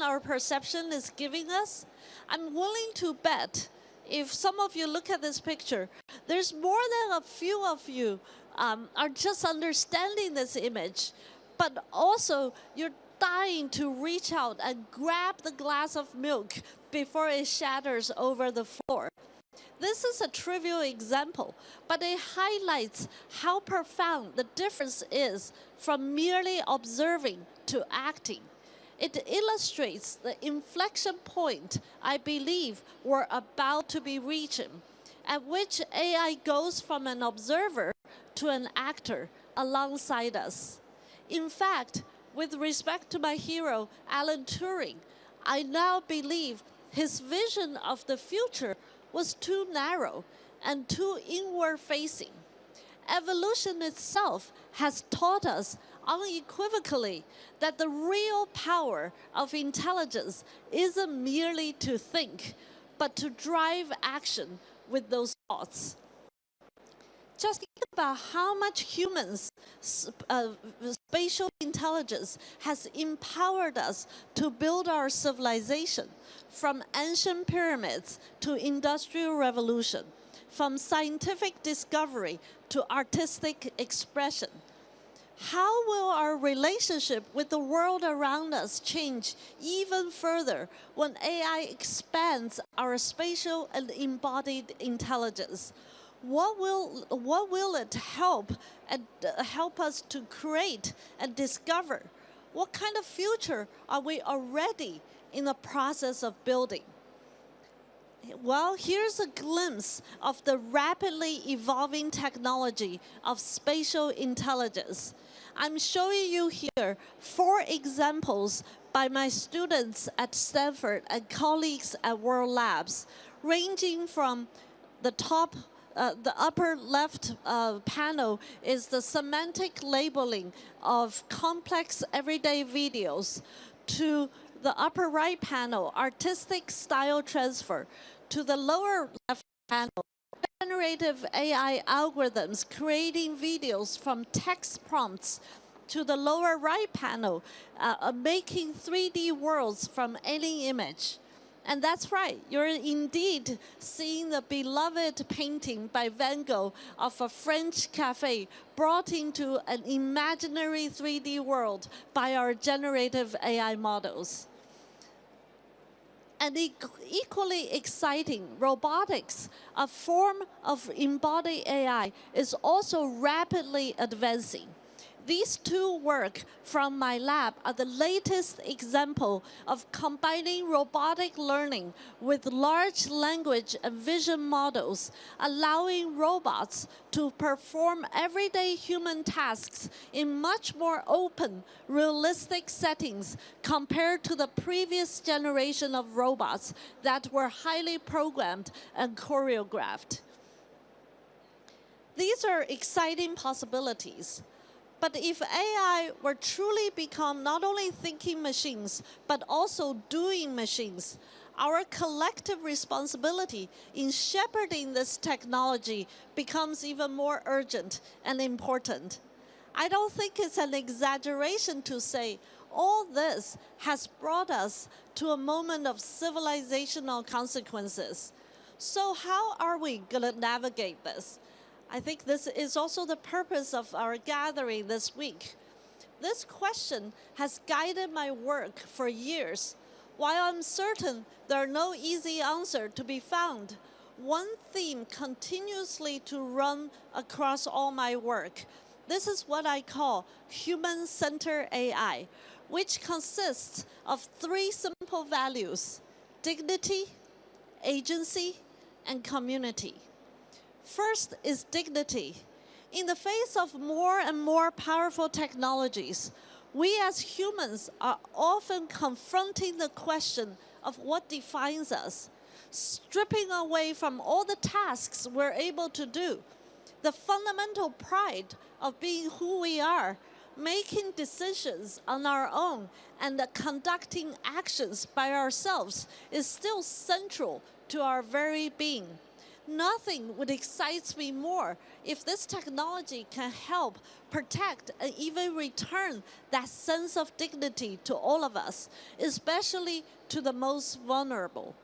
our perception is giving us, I'm willing to bet, if some of you look at this picture, there's more than a few of you are just understanding this image, but also you're dying to reach out and grab the glass of milk before it shatters over the floor. This is a trivial example, but it highlights how profound the difference is from merely observing to acting. It illustrates the inflection point I believe we're about to be reaching, at which AI goes from an observer to an actor alongside us. In fact, with respect to my hero, Alan Turing, I now believe his vision of the future was too narrow and too inward-facing. Evolution itself has taught us unequivocally that the real power of intelligence isn't merely to think, but to drive action with those thoughts. Just think about how much humans' spatial intelligence has empowered us to build our civilization, from ancient pyramids to industrial revolution, from scientific discovery to artistic expression. How will our relationship with the world around us change even further when AI expands our spatial and embodied intelligence? What will it help us to create and discover? What kind of future are we already in the process of building? Well, here's a glimpse of the rapidly evolving technology of spatial intelligence. I'm showing you here 4 examples by my students at Stanford and colleagues at World Labs, ranging from the top. The upper left panel is the semantic labeling of complex everyday videos, to the upper right panel, artistic style transfer, to the lower left panel, generative AI algorithms creating videos from text prompts, to the lower right panel, making 3D worlds from any image. And that's right, you're indeed seeing the beloved painting by Van Gogh of a French cafe brought into an imaginary 3D world by our generative AI models. And equally exciting, robotics, a form of embodied AI, is also rapidly advancing. These 2 work from my lab are the latest example of combining robotic learning with large language and vision models, allowing robots to perform everyday human tasks in much more open, realistic settings compared to the previous generation of robots that were highly programmed and choreographed. These are exciting possibilities. But if AI were truly become not only thinking machines, but also doing machines, our collective responsibility in shepherding this technology becomes even more urgent and important. I don't think it's an exaggeration to say all this has brought us to a moment of civilizational consequences. So how are we going to navigate this? I think this is also the purpose of our gathering this week. This question has guided my work for years. While I'm certain there are no easy answers to be found, one theme continuously to run across all my work. This is what I call human-centered AI, which consists of 3 simple values: dignity, agency, and community. First is dignity. In the face of more and more powerful technologies, we as humans are often confronting the question of what defines us, stripping away from all the tasks we're able to do. The fundamental pride of being who we are, making decisions on our own, and conducting actions by ourselves is still central to our very being. Nothing would excite me more if this technology can help protect and even return that sense of dignity to all of us, especially to the most vulnerable.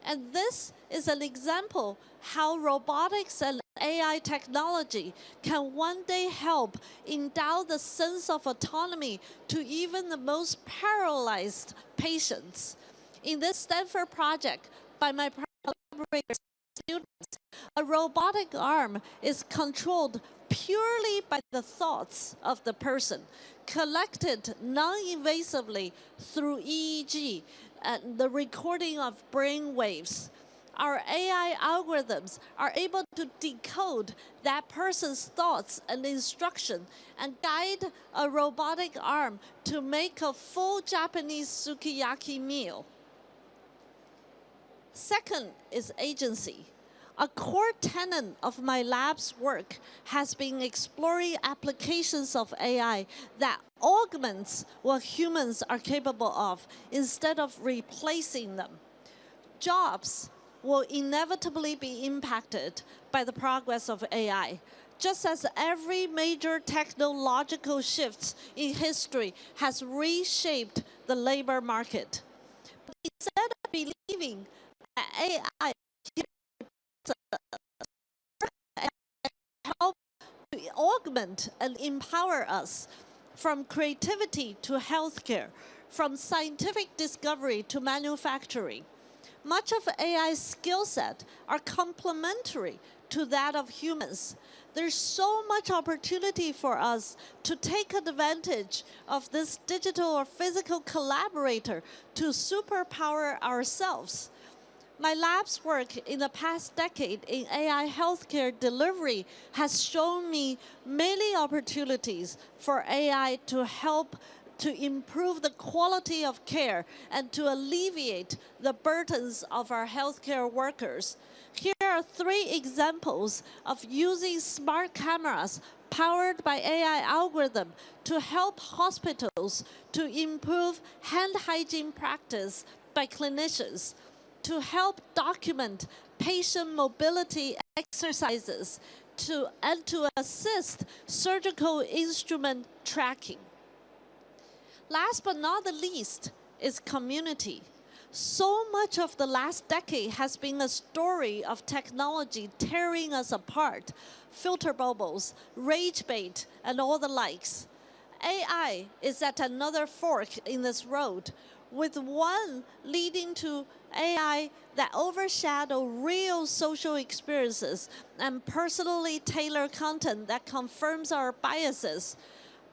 And this is an example how robotics and AI technology can one day help endow the sense of autonomy to even the most paralyzed patients. In this Stanford project by my collaborators, students, a robotic arm is controlled purely by the thoughts of the person, collected non-invasively through EEG, and the recording of brain waves. Our AI algorithms are able to decode that person's thoughts and instruction and guide a robotic arm to make a full Japanese sukiyaki meal. Second is agency. A core tenet of my lab's work has been exploring applications of AI that augments what humans are capable of instead of replacing them. Jobs will inevitably be impacted by the progress of AI, just as every major technological shift in history has reshaped the labor market. But instead of believing that AI help to augment and empower us from creativity to healthcare, from scientific discovery to manufacturing. Much of AI's skill set are complementary to that of humans. There's so much opportunity for us to take advantage of this digital or physical collaborator to superpower ourselves. My lab's work in the past decade in AI healthcare delivery has shown me many opportunities for AI to help to improve the quality of care and to alleviate the burdens of our healthcare workers. Here are 3 examples of using smart cameras powered by AI algorithm to help hospitals to improve hand hygiene practice by clinicians, to help document patient mobility exercises, and to assist surgical instrument tracking. Last but not the least is community. So much of the last decade has been a story of technology tearing us apart, filter bubbles, rage bait, and all the likes. AI is at another fork in this road, with one leading to AI that overshadow real social experiences and personally tailored content that confirms our biases.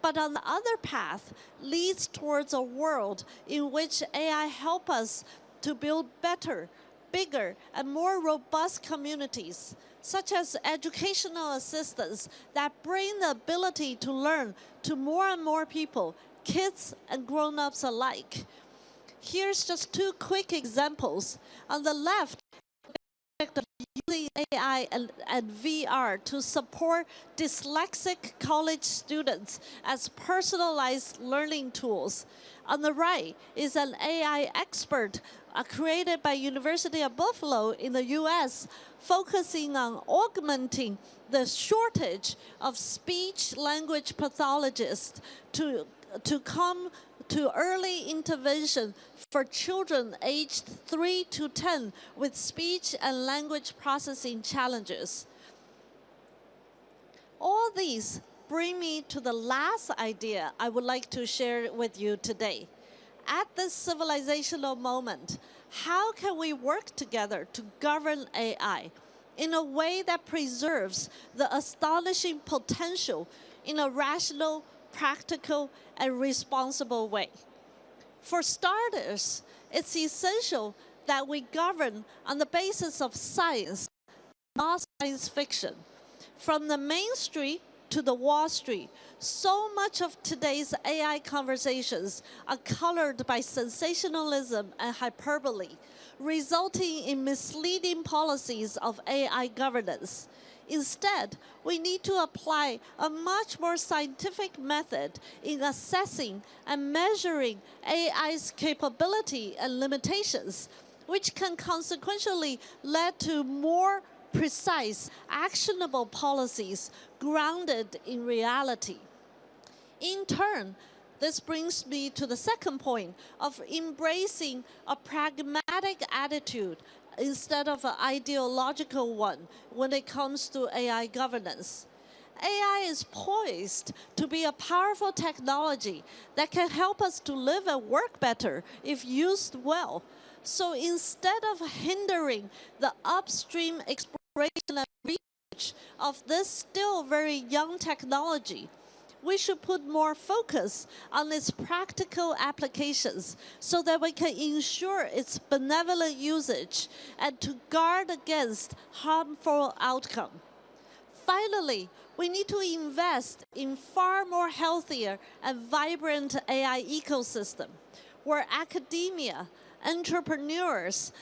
But on the other path leads towards a world in which AI help us to build better, bigger, and more robust communities, such as educational assistants that bring the ability to learn to more and more people, kids and grown-ups alike. Here's just 2 quick examples. On the left, using AI and VR to support dyslexic college students as personalized learning tools. On the right is an AI expert created by University of Buffalo in the US, focusing on augmenting the shortage of speech-language pathologists to come to early intervention for children aged 3 to 10 with speech and language processing challenges. All these bring me to the last idea I would like to share with you today. At this civilizational moment, how can we work together to govern AI in a way that preserves the astonishing potential in a rational, practical, and responsible way? For starters, it's essential that we govern on the basis of science, not science fiction. From the Main Street to the Wall Street, so much of today's AI conversations are colored by sensationalism and hyperbole, resulting in misleading policies of AI governance. Instead, we need to apply a much more scientific method in assessing and measuring AI's capability and limitations, which can consequentially lead to more precise, actionable policies grounded in reality. In turn, this brings me to the second point of embracing a pragmatic attitude instead of an ideological one when it comes to AI governance. AI is poised to be a powerful technology that can help us to live and work better if used well. So instead of hindering the upstream exploration and research of this still very young technology, we should put more focus on its practical applications so that we can ensure its benevolent usage and to guard against harmful outcome. Finally, we need to invest in far more healthier and vibrant AI ecosystem where academia, entrepreneurs,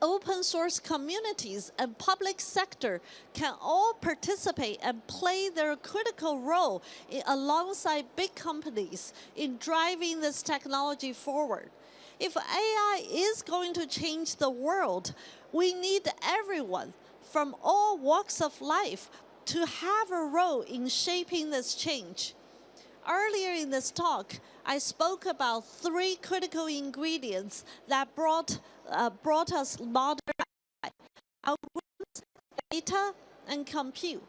open source communities and public sector can all participate and play their critical role alongside big companies in driving this technology forward. If AI is going to change the world, we need everyone from all walks of life to have a role in shaping this change. Earlier in this talk, I spoke about 3 critical ingredients that brought us modern AI: algorithms, data, and compute.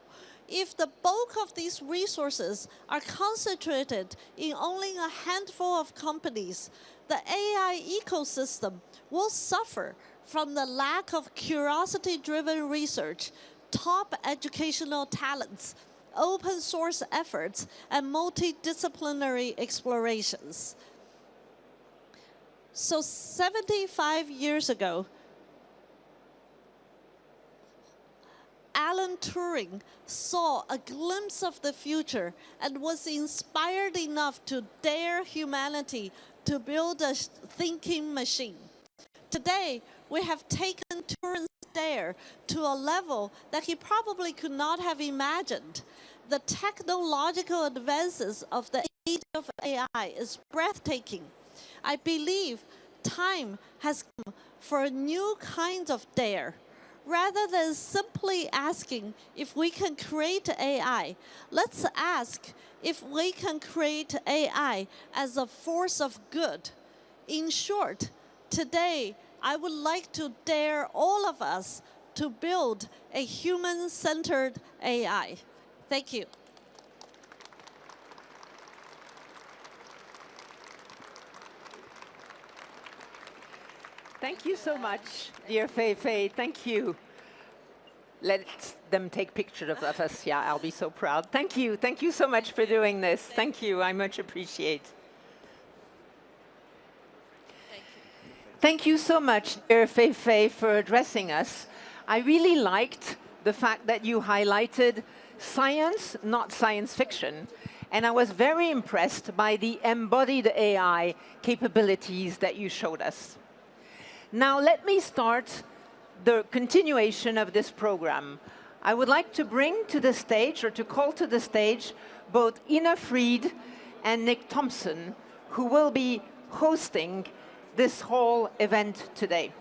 If the bulk of these resources are concentrated in only a handful of companies, the AI ecosystem will suffer from the lack of curiosity-driven research, top educational talents, open source efforts, and multidisciplinary explorations. So 75 years ago, Alan Turing saw a glimpse of the future and was inspired enough to dare humanity to build a thinking machine. Today, we have taken Turing's dare to a level that he probably could not have imagined. The technological advances of the age of AI is breathtaking. I believe time has come for a new kind of dare. Rather than simply asking if we can create AI, let's ask if we can create AI as a force of good. In short, today, I would like to dare all of us to build a human-centered AI. Thank you. Thank you so much, dear Fei Fei. Thank you. Let them take pictures of us. Yeah, I'll be so proud. Thank you. Thank you so much for doing this. Thank you. I much appreciate. Thank you so much, dear Fei Fei, for addressing us. I really liked the fact that you highlighted science, not science fiction. And I was very impressed by the embodied AI capabilities that you showed us. Now, let me start the continuation of this program. I would like to bring to the stage, or to call to the stage, both Ina Fried and Nick Thompson, who will be hosting this whole event today.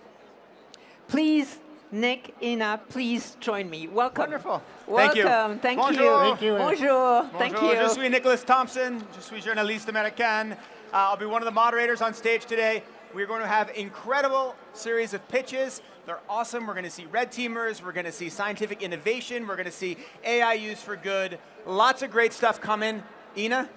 Please, Nick, Ina, please join me. Welcome. Wonderful. Welcome. Thank you. Bonjour. Thank you. Bonjour. Thank you. Je suis Nicholas Thompson. Je suis journaliste américain. I'll be one of the moderators on stage today. We're going to have incredible series of pitches. They're awesome. We're going to see red teamers. We're going to see scientific innovation. We're going to see AI used for good. Lots of great stuff coming. Ina?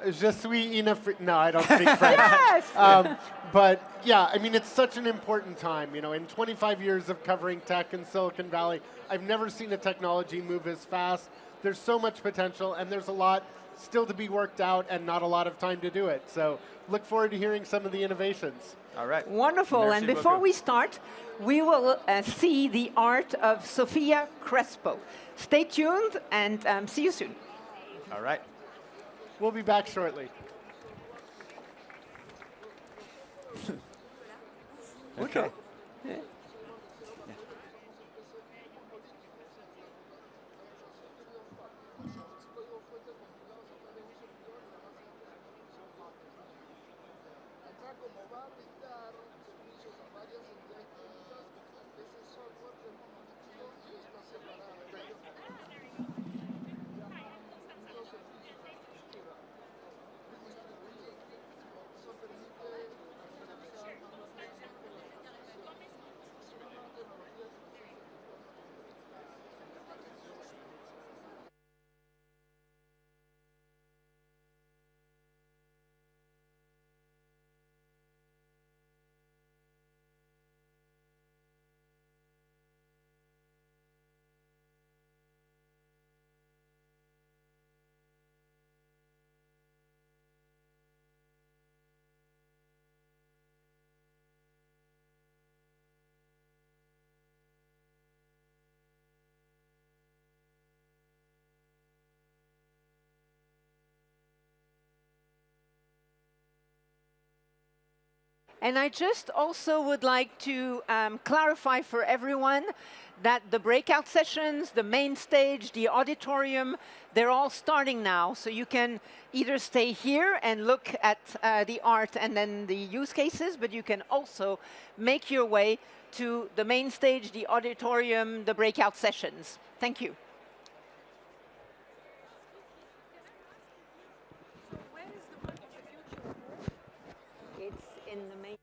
Je suis Ina Fried. No, I don't speak French. Yes! But yeah, I mean, it's such an important time. You know, in 25 years of covering tech in Silicon Valley, I've never seen a technology move as fast. There's so much potential, and there's a lot still to be worked out and not a lot of time to do it. So look forward to hearing some of the innovations. All right. Wonderful. Merci and before beaucoup. we start, we will see the art of Sofia Crespo. Stay tuned and see you soon. All right. We'll be back shortly. Okay. Yeah. Como va a brindar servicios a varias entidades públicas, este software de momento And I just also would like to clarify for everyone that the breakout sessions, the main stage, the auditorium, they're all starting now. So you can either stay here and look at the art and then the use cases, but you can also make your way to the main stage, the auditorium, the breakout sessions. Thank you. So where is the work of the future? It's in the main.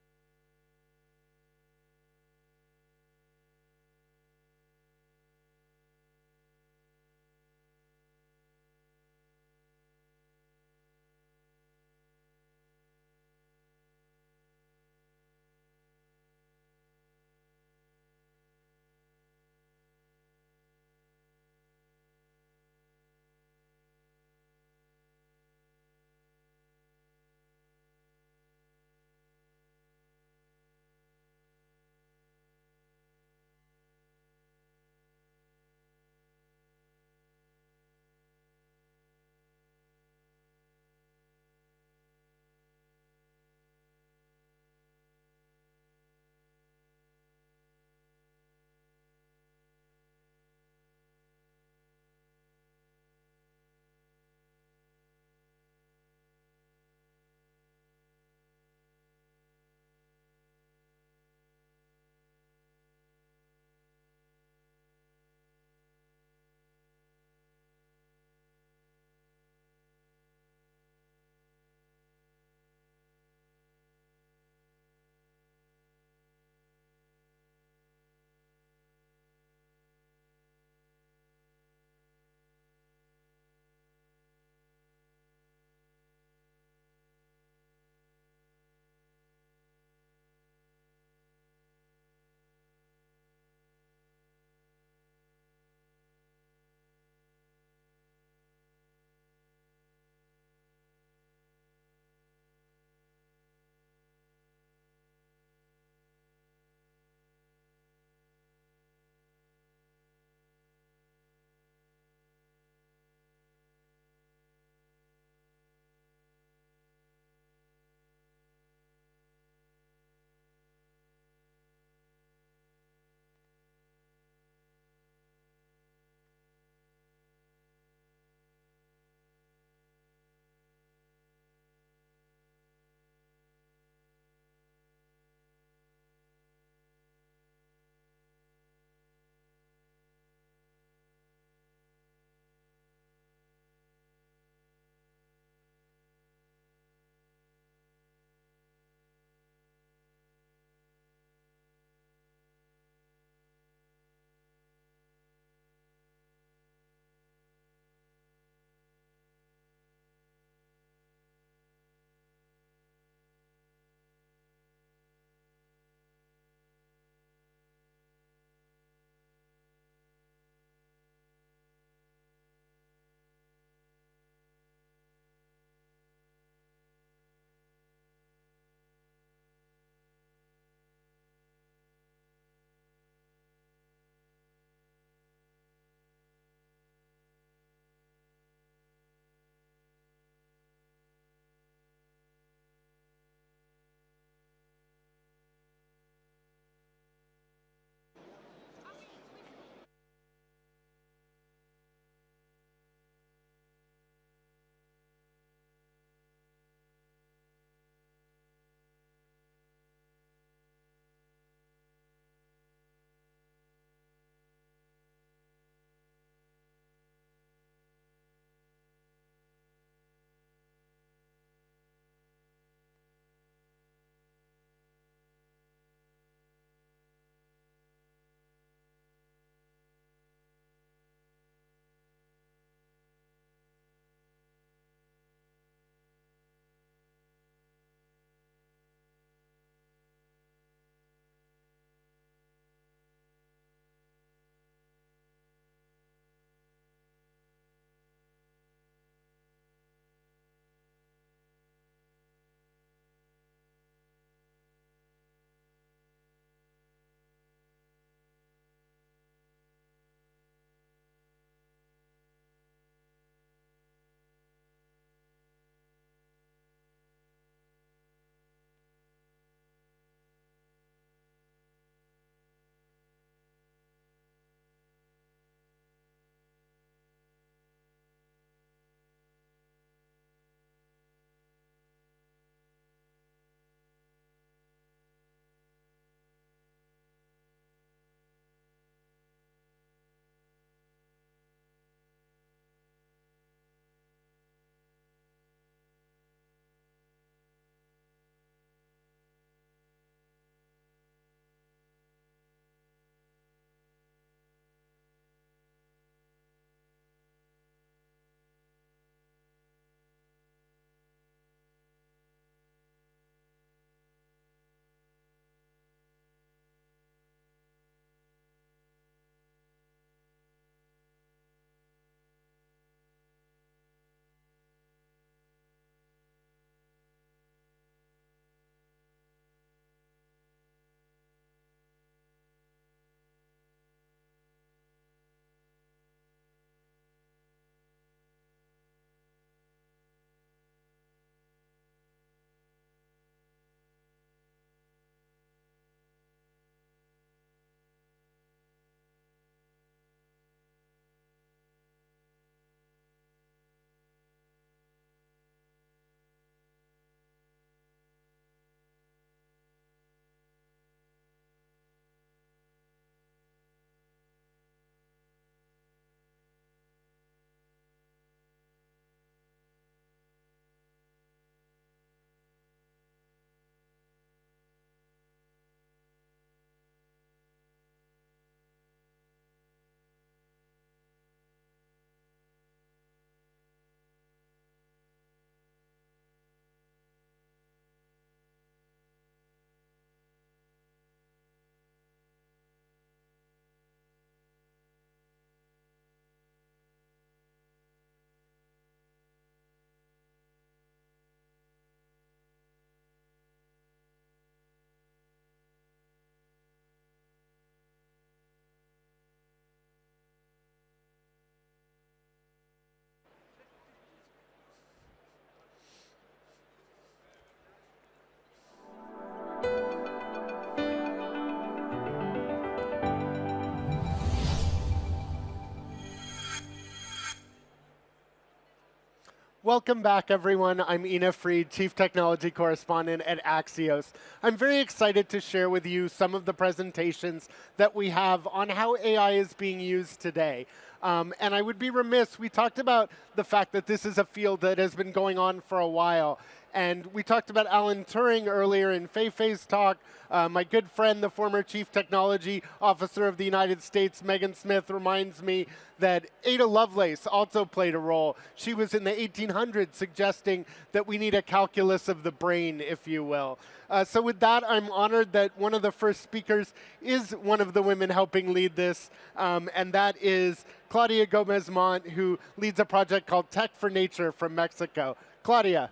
Welcome back, everyone. I'm Ina Fried, Chief Technology Correspondent at Axios. I'm very excited to share with you some of the presentations that we have on how AI is being used today. And I would be remiss, we talked about the fact that this is a field that has been going on for a while. And we talked about Alan Turing earlier in Fei-Fei's talk. My good friend, the former Chief Technology Officer of the United States, Megan Smith, reminds me that Ada Lovelace also played a role. She was in the 1800s suggesting that we need a calculus of the brain, if you will. So with that, I'm honored that one of the first speakers is one of the women helping lead this, and that is Claudia Gomez-Mont, who leads a project called Tech for Nature from Mexico. Claudia.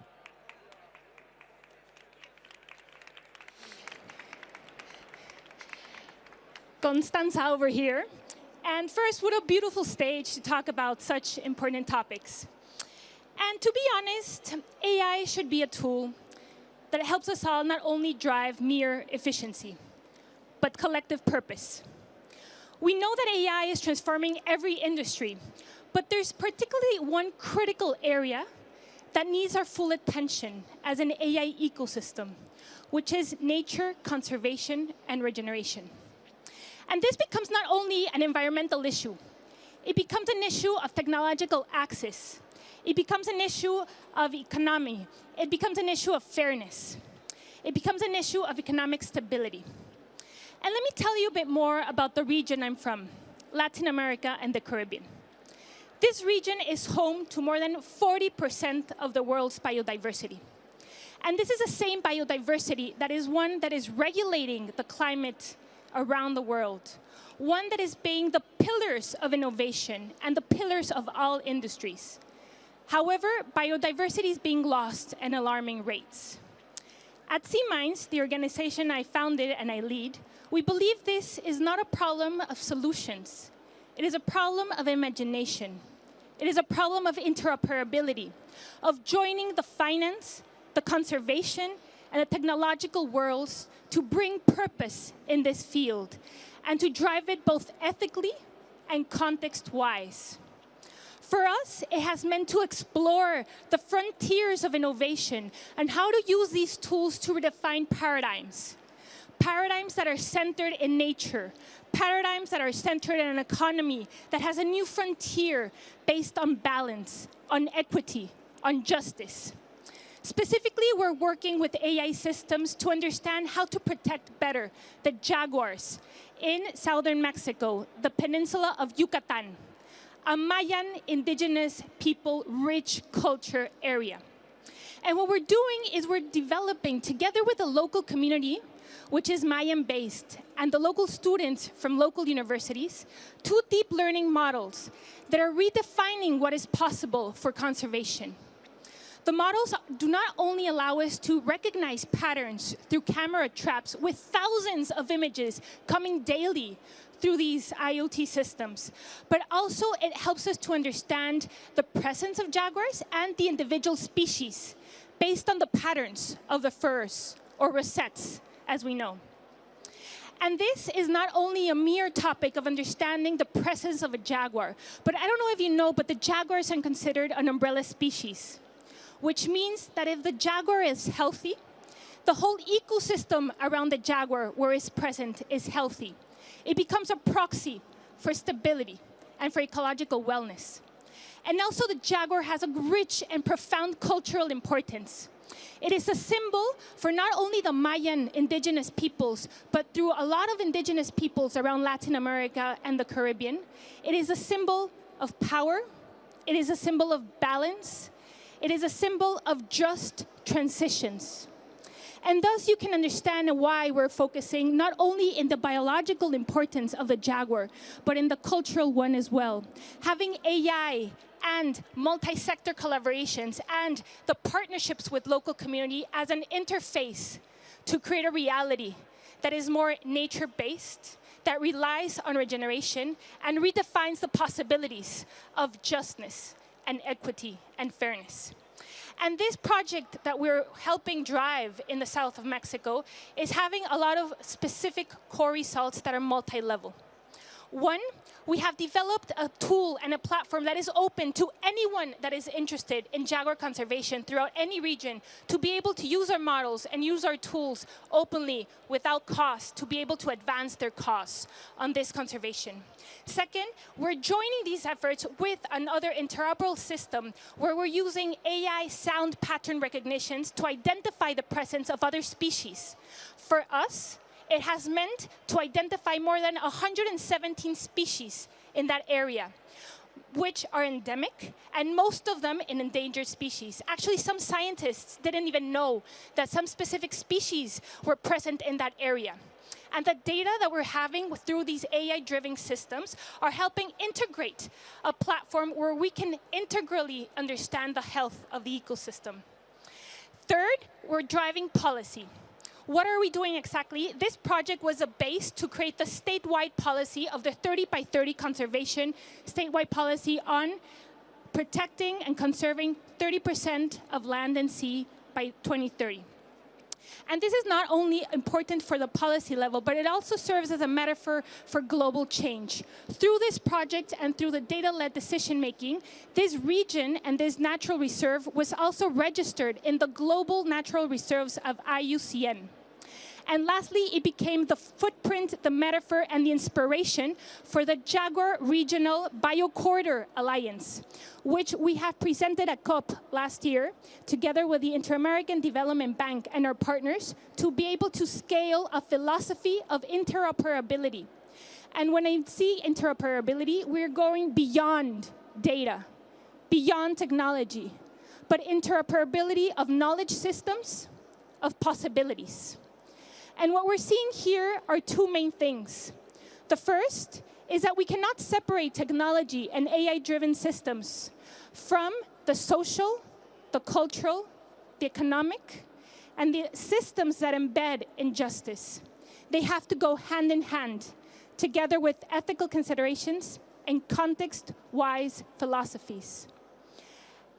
Constanza over here. And first, what a beautiful stage to talk about such important topics. And to be honest, AI should be a tool that helps us all not only drive mere efficiency, but collective purpose. We know that AI is transforming every industry, but there's particularly one critical area that needs our full attention as an AI ecosystem, which is nature, conservation, and regeneration. And this becomes not only an environmental issue, it becomes an issue of technological access. It becomes an issue of economy. It becomes an issue of fairness. It becomes an issue of economic stability. And let me tell you a bit more about the region I'm from, Latin America and the Caribbean. This region is home to more than 40% of the world's biodiversity. And this is the same biodiversity that is one that is regulating the climate around the world, one that is being the pillars of innovation and the pillars of all industries. However, biodiversity is being lost at alarming rates. At C-Minds, the organization I founded and I lead, we believe this is not a problem of solutions. It is a problem of imagination. It is a problem of interoperability, of joining the finance, the conservation, and the technological worlds to bring purpose in this field and to drive it both ethically and context-wise. For us, it has meant to explore the frontiers of innovation and how to use these tools to redefine paradigms. Paradigms that are centered in nature, paradigms that are centered in an economy that has a new frontier based on balance, on equity, on justice. Specifically, we're working with AI systems to understand how to protect better the jaguars in southern Mexico, the peninsula of Yucatan, a Mayan indigenous people rich culture area. And what we're doing is we're developing, together with the local community, which is Mayan-based, and the local students from local universities, 2 deep learning models that are redefining what is possible for conservation. The models do not only allow us to recognize patterns through camera traps with thousands of images coming daily through these IoT systems, but also it helps us to understand the presence of jaguars and the individual species based on the patterns of the furs or rosettes, as we know. And this is not only a mere topic of understanding the presence of a jaguar, but I don't know if you know, but the jaguars are considered an umbrella species, which means that if the jaguar is healthy, the whole ecosystem around the jaguar where it's present is healthy. It becomes a proxy for stability and for ecological wellness. And also the jaguar has a rich and profound cultural importance. It is a symbol for not only the Mayan indigenous peoples, but through a lot of indigenous peoples around Latin America and the Caribbean. It is a symbol of power. It is a symbol of balance. It is a symbol of just transitions. And thus you can understand why we're focusing not only in the biological importance of the jaguar, but in the cultural one as well. Having AI and multi-sector collaborations and the partnerships with local community as an interface to create a reality that is more nature-based, that relies on regeneration and redefines the possibilities of justness and equity and fairness. And this project that we're helping drive in the south of Mexico is having a lot of specific core results that are multi-level. One, we have developed a tool and a platform that is open to anyone that is interested in jaguar conservation throughout any region to be able to use our models and use our tools openly without cost to be able to advance their cause on this conservation. Second, we're joining these efforts with another interoperable system where we're using AI sound pattern recognitions to identify the presence of other species. For us, it has meant to identify more than 117 species in that area, which are endemic, and most of them in endangered species. Actually, some scientists didn't even know that some specific species were present in that area. And the data that we're having through these AI-driven systems are helping integrate a platform where we can integrally understand the health of the ecosystem. Third, we're driving policy. What are we doing exactly? This project was a base to create the statewide policy of the 30 by 30 conservation statewide policy on protecting and conserving 30% of land and sea by 2030. And this is not only important for the policy level, but it also serves as a metaphor for global change. Through this project and through the data-led decision-making, this region and this natural reserve was also registered in the global natural reserves of IUCN. And lastly, it became the footprint, the metaphor, and the inspiration for the Jaguar Regional Biocorridor Alliance, which we have presented at COP last year, together with the Inter-American Development Bank and our partners, to be able to scale a philosophy of interoperability. And when I see interoperability, we're going beyond data, beyond technology, but interoperability of knowledge systems, of possibilities. And what we're seeing here are two main things. The first is that we cannot separate technology and AI-driven systems from the social, the cultural, the economic, and the systems that embed injustice. They have to go hand in hand, together with ethical considerations and context-wise philosophies.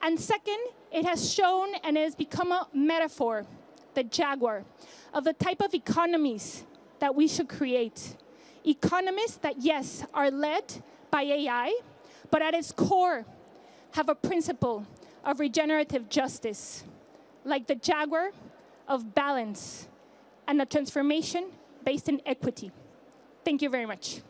And second, it has shown and it has become a metaphor, the jaguar, of the type of economies that we should create. Economies that, yes, are led by AI, but at its core have a principle of regenerative justice, like the jaguar of balance and a transformation based in equity. Thank you very much.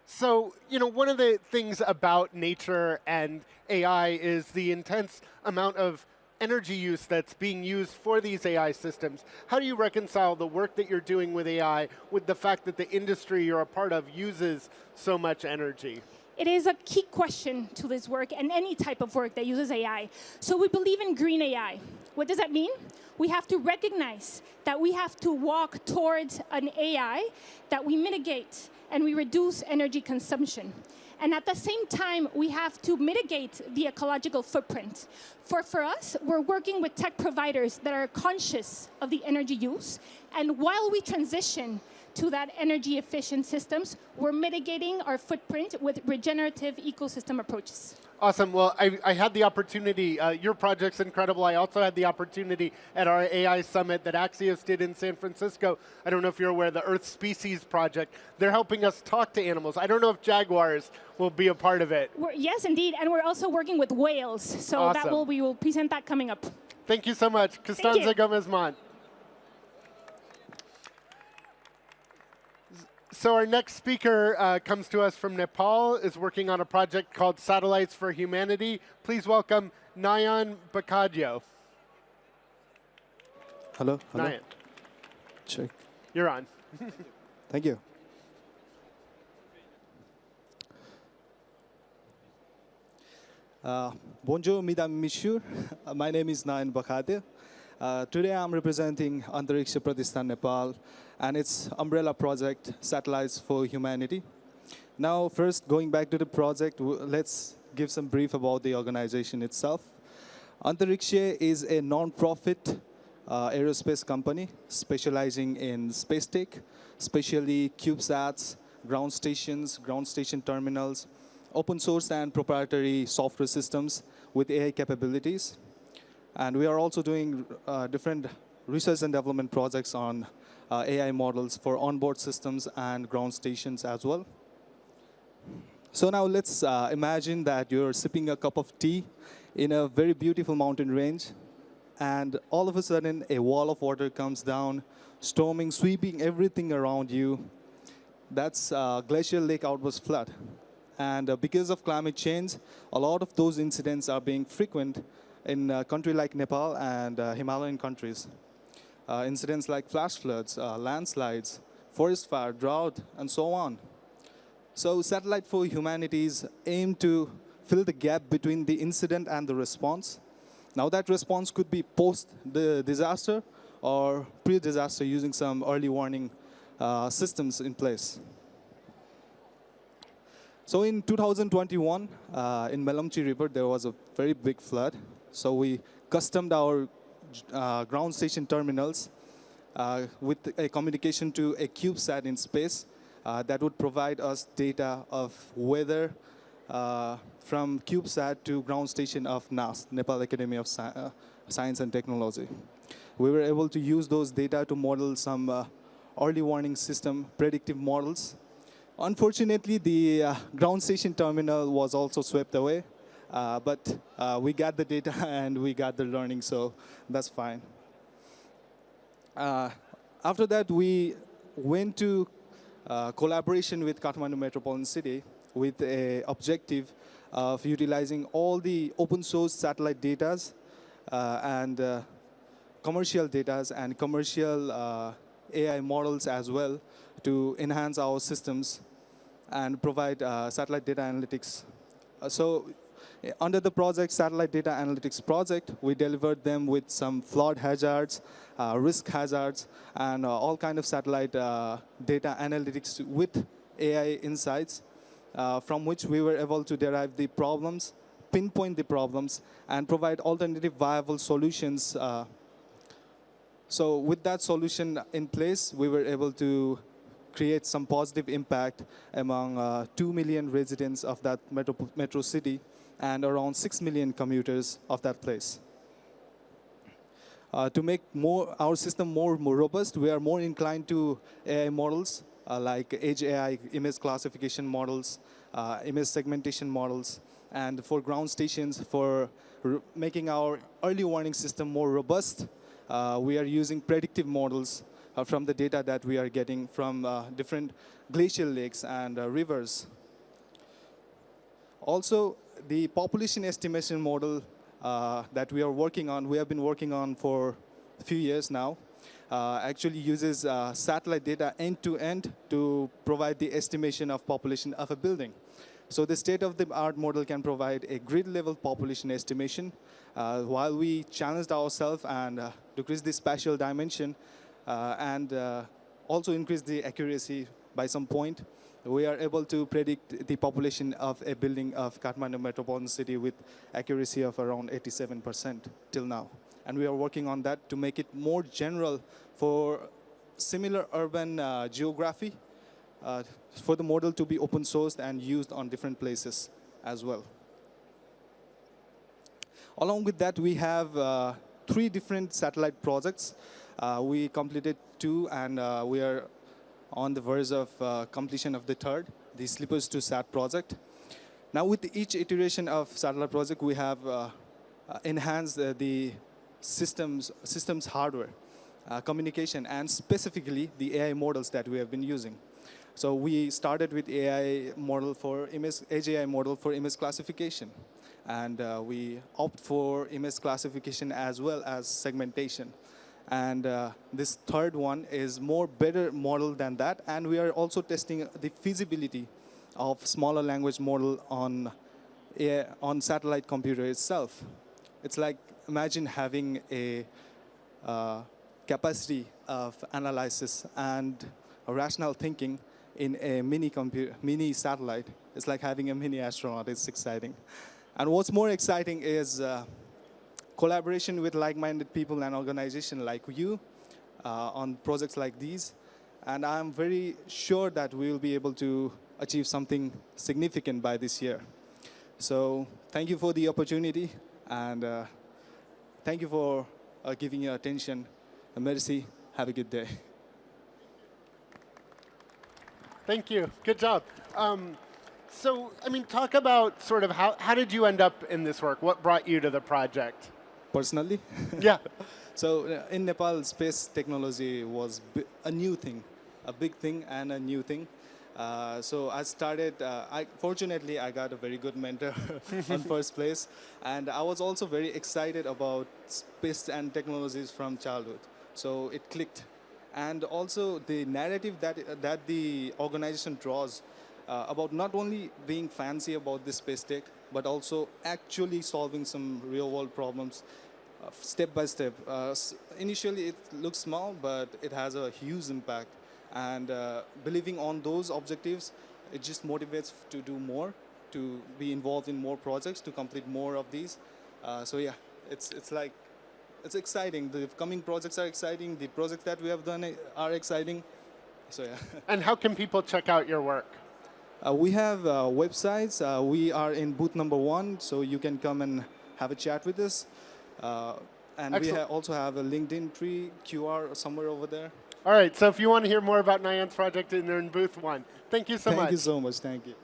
So, you know, one of the things about nature and AI is the intense amount of energy use that's being used for these AI systems. How do you reconcile the work that you're doing with AI with the fact that the industry you're a part of uses so much energy? It is a key question to this work and any type of work that uses AI. So we believe in green AI. What does that mean? We have to recognize that we have to walk towards an AI that we mitigate and we reduce energy consumption. And at the same time, we have to mitigate the ecological footprint. For us, we're working with tech providers that are conscious of the energy use. And while we transition to that energy efficient systems, we're mitigating our footprint with regenerative ecosystem approaches. Awesome. Well, I had the opportunity, your project's incredible. I also had the opportunity at our AI summit that Axios did in San Francisco. I don't know if you're aware, the Earth Species Project. They're helping us talk to animals. I don't know if jaguars will be a part of it. Yes, indeed. And we're also working with whales. So awesome. We will present that coming up. Thank you so much. Costanza Gomez-Mont. So our next speaker comes to us from Nepal, is working on a project called Satellites for Humanity. Please welcome Nayan Bakadio. Hello. Hello. Nayan. Check. You're on. Thank you. Bonjour, mesdames, messieurs. My name is Nayan Bakadio. Today I'm representing Antariksha Pratishthan Nepal and its umbrella project, Satellites for Humanity. Now, first, going back to the project, let's give some brief about the organization itself. Antariksha is a non-profit aerospace company specializing in space tech, especially CubeSats, ground stations, ground station terminals, open source and proprietary software systems with AI capabilities. And we are also doing different research and development projects on AI models for onboard systems and ground stations as well. So now let's imagine that you're sipping a cup of tea in a very beautiful mountain range, and all of a sudden a wall of water comes down, storming, sweeping everything around you. That's glacial lake outburst flood. And because of climate change, a lot of those incidents are being frequent in a country like Nepal and Himalayan countries. Incidents like flash floods, landslides, forest fire, drought, and so on. So Satellite for Humanity's aim to fill the gap between the incident and the response. Now that response could be post the disaster or pre-disaster using some early warning systems in place. So in 2021, in Melamchi River, there was a very big flood. So we customed our ground station terminals with a communication to a CubeSat in space that would provide us data of weather from CubeSat to ground station of NAS, Nepal Academy of Science and Technology. We were able to use those data to model some early warning system predictive models. Unfortunately, the ground station terminal was also swept away, but we got the data and we got the learning, so that's fine. After that, we went to collaboration with Kathmandu Metropolitan City with an objective of utilizing all the open source satellite data and commercial data and commercial AI models as well to enhance our systems and provide satellite data analytics. Under the project, Satellite Data Analytics Project, we delivered them with some flood hazards, risk hazards, and all kind of satellite data analytics with AI insights, from which we were able to derive the problems, pinpoint the problems, and provide alternative viable solutions. So with that solution in place, we were able to create some positive impact among 2 million residents of that metro city and around 6 million commuters of that place. To make our system more robust, we are more inclined to AI models like Edge AI, image classification models, image segmentation models, and for ground stations, for making our early warning system more robust, we are using predictive models from the data that we are getting from different glacial lakes and rivers. Also, the population estimation model that we are working on, we have been working on for a few years now, actually uses satellite data end-to-end to provide the estimation of population of a building. So the state-of-the-art model can provide a grid-level population estimation while we challenged ourselves and decrease the spatial dimension and also increase the accuracy by some point. We are able to predict the population of a building of Kathmandu Metropolitan City with accuracy of around 87% till now. And we are working on that to make it more general for similar urban geography, for the model to be open sourced and used on different places as well. Along with that, we have 3 different satellite projects. We completed 2, and we are on the verge of completion of the 3rd, the Slippers to Sat project. Now, with each iteration of satellite project, we have enhanced the systems hardware, communication, and specifically the AI models that we have been using. So we started with AI model for Edge AI model for image classification, and we opt for image classification as well as segmentation. And this 3rd one is better model than that, and we are also testing the feasibility of smaller language model on satellite computer itself. It's like, imagine having a capacity of analysis and a rational thinking in a mini satellite. It's like having a mini astronaut. It's exciting. And what's more exciting is collaboration with like-minded people and organizations like you on projects like these. And I'm very sure that we will be able to achieve something significant by this year. So thank you for the opportunity, and thank you for giving your attention. Merci. Have a good day. Thank you. Good job. So, I mean, talk about sort of how did you end up in this work? What brought you to the project? Personally? Yeah. So in Nepal, space technology was a new thing, a big thing and a new thing. So I started, fortunately, I got a very good mentor on first place. And I was also very excited about space and technologies from childhood. So it clicked. And also the narrative that the organization draws about not only being fancy about this space tech, but also actually solving some real world problems step by step. Initially it looks small, but it has a huge impact. And believing on those objectives, it just motivates to do more, to be involved in more projects, to complete more of these. So yeah, it's like, it's exciting. The coming projects are exciting. The projects that we have done are exciting. So yeah. And how can people check out your work? We have websites. We are in booth number 1, so you can come and have a chat with us. And we also have a LinkedIn tree, QR somewhere over there. All right, so if you want to hear more about Nyan's project, they're in booth 1. Thank you so much. Thank you so much. Thank you.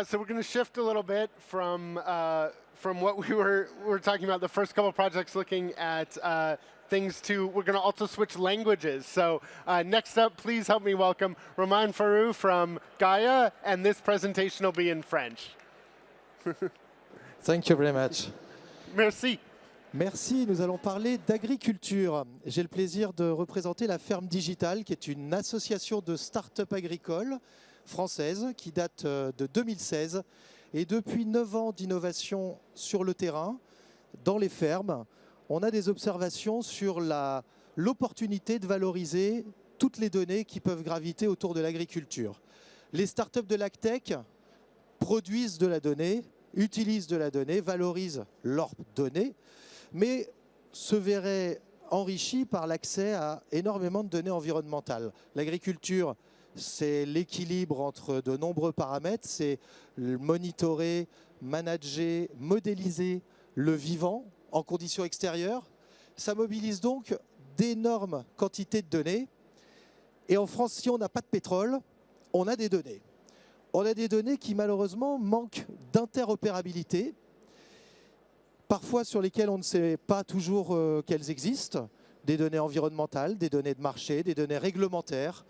So we're going to shift a little bit from what we were talking about, the first couple projects looking at things to, we're going to also switch languages. So next up, please help me welcome Romain Farou from Gaia, and this presentation will be in French. Thank you very much. Merci. Merci, nous allons parler d'agriculture. J'ai le plaisir de représenter la Ferme Digitale, qui est une association de start-up agricoles française qui date de 2016. Et depuis 9 ans d'innovation sur le terrain, dans les fermes, on a des observations sur l'opportunité de valoriser toutes les données qui peuvent graviter autour de l'agriculture. Les start-up de l'agtech produisent de la donnée, utilisent de la donnée, valorisent leurs données, mais se verraient enrichis par l'accès à énormément de données environnementales. L'agriculture, c'est l'équilibre entre de nombreux paramètres, c'est monitorer, manager, modéliser le vivant en conditions extérieures. Ça mobilise donc d'énormes quantités de données. Et en France, si on n'a pas de pétrole, on a des données. On a des données qui malheureusement manquent d'interopérabilité, parfois sur lesquelles on ne sait pas toujours qu'elles existent, des données environnementales, des données de marché, des données réglementaires.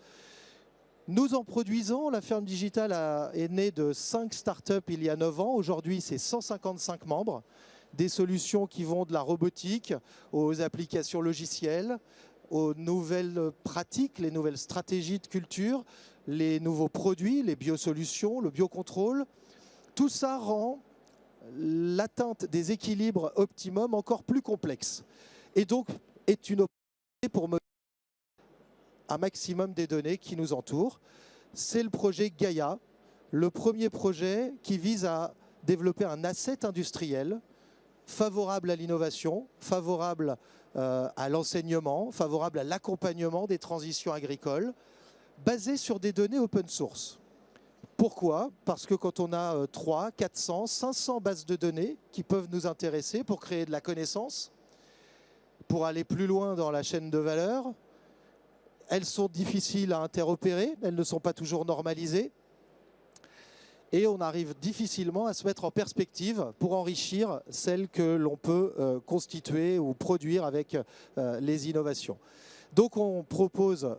Nous en produisons, la Ferme Digitale est née de 5 startups il y a 9 ans. Aujourd'hui, c'est 155 membres. Des solutions qui vont de la robotique aux applications logicielles, aux nouvelles pratiques, les nouvelles stratégies de culture, les nouveaux produits, les biosolutions, le biocontrôle. Tout ça rend l'atteinte des équilibres optimum encore plus complexe. Et donc, est une opportunité pour mobiliser un maximum des données qui nous entourent. C'est le projet Gaia, le premier projet qui vise à développer un asset industriel favorable à l'innovation, favorable à l'enseignement, favorable à l'accompagnement des transitions agricoles, basé sur des données open source. Pourquoi? Parce que quand on a 300, 400, 500 bases de données qui peuvent nous intéresser pour créer de la connaissance, pour aller plus loin dans la chaîne de valeur, elles sont difficiles à interopérer, elles ne sont pas toujours normalisées. Et on arrive difficilement à se mettre en perspective pour enrichir celles que l'on peut constituer ou produire avec les innovations. Donc on propose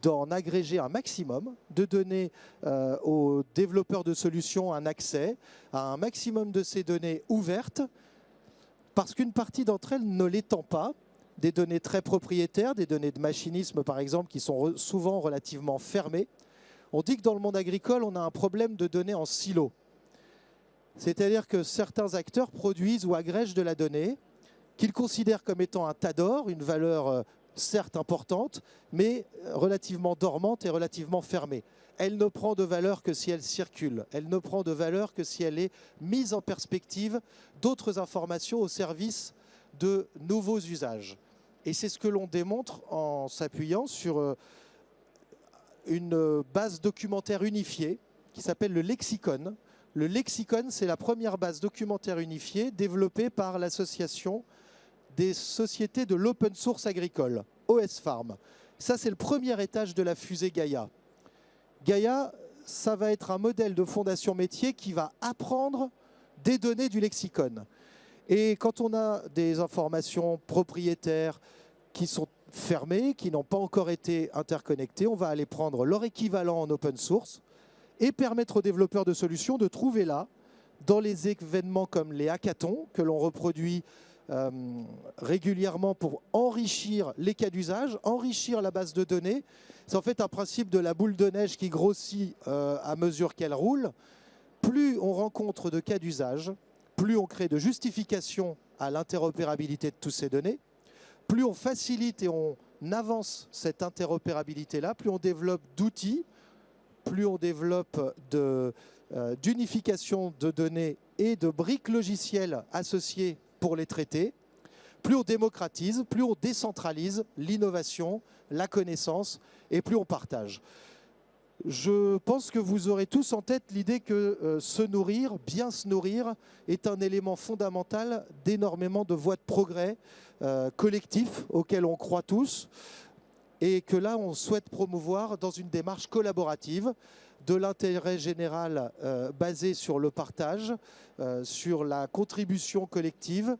d'en agréger un maximum, de donner aux développeurs de solutions un accès à un maximum de ces données ouvertes, parce qu'une partie d'entre elles ne l'étant pas, des données très propriétaires, des données de machinisme par exemple, qui sont souvent relativement fermées. On dit que dans le monde agricole, on a un problème de données en silo. C'est-à-dire que certains acteurs produisent ou agrègent de la donnée qu'ils considèrent comme étant un tas d'or, une valeur certes importante, mais relativement dormante et relativement fermée. Elle ne prend de valeur que si elle circule. Elle ne prend de valeur que si elle est mise en perspective d'autres informations au service de nouveaux usages. Et c'est ce que l'on démontre en s'appuyant sur une base documentaire unifiée qui s'appelle le lexicon. Le lexicon, c'est la première base documentaire unifiée développée par l'association des sociétés de l'open source agricole, OS Farm. Ça, c'est le premier étage de la fusée Gaïa. Gaïa, ça va être un modèle de fondation métier qui va apprendre des données du lexicon. Et quand on a des informations propriétaires qui sont fermées, qui n'ont pas encore été interconnectées, on va aller prendre leur équivalent en open source et permettre aux développeurs de solutions de trouver là, dans les événements comme les hackathons, que l'on reproduit régulièrement pour enrichir les cas d'usage, enrichir la base de données. C'est en fait un principe de la boule de neige qui grossit à mesure qu'elle roule. Plus on rencontre de cas d'usage, plus on crée de justifications à l'interopérabilité de toutes ces données, plus on facilite et on avance cette interopérabilité-là, plus on développe d'outils, plus on développe d'unification de données et de briques logicielles associées pour les traiter, plus on démocratise, plus on décentralise l'innovation, la connaissance et plus on partage. Je pense que vous aurez tous en tête l'idée que se nourrir, bien se nourrir, est un élément fondamental d'énormément de voies de progrès collectifs auxquels on croit tous et que là on souhaite promouvoir dans une démarche collaborative de l'intérêt général basé sur le partage, sur la contribution collective.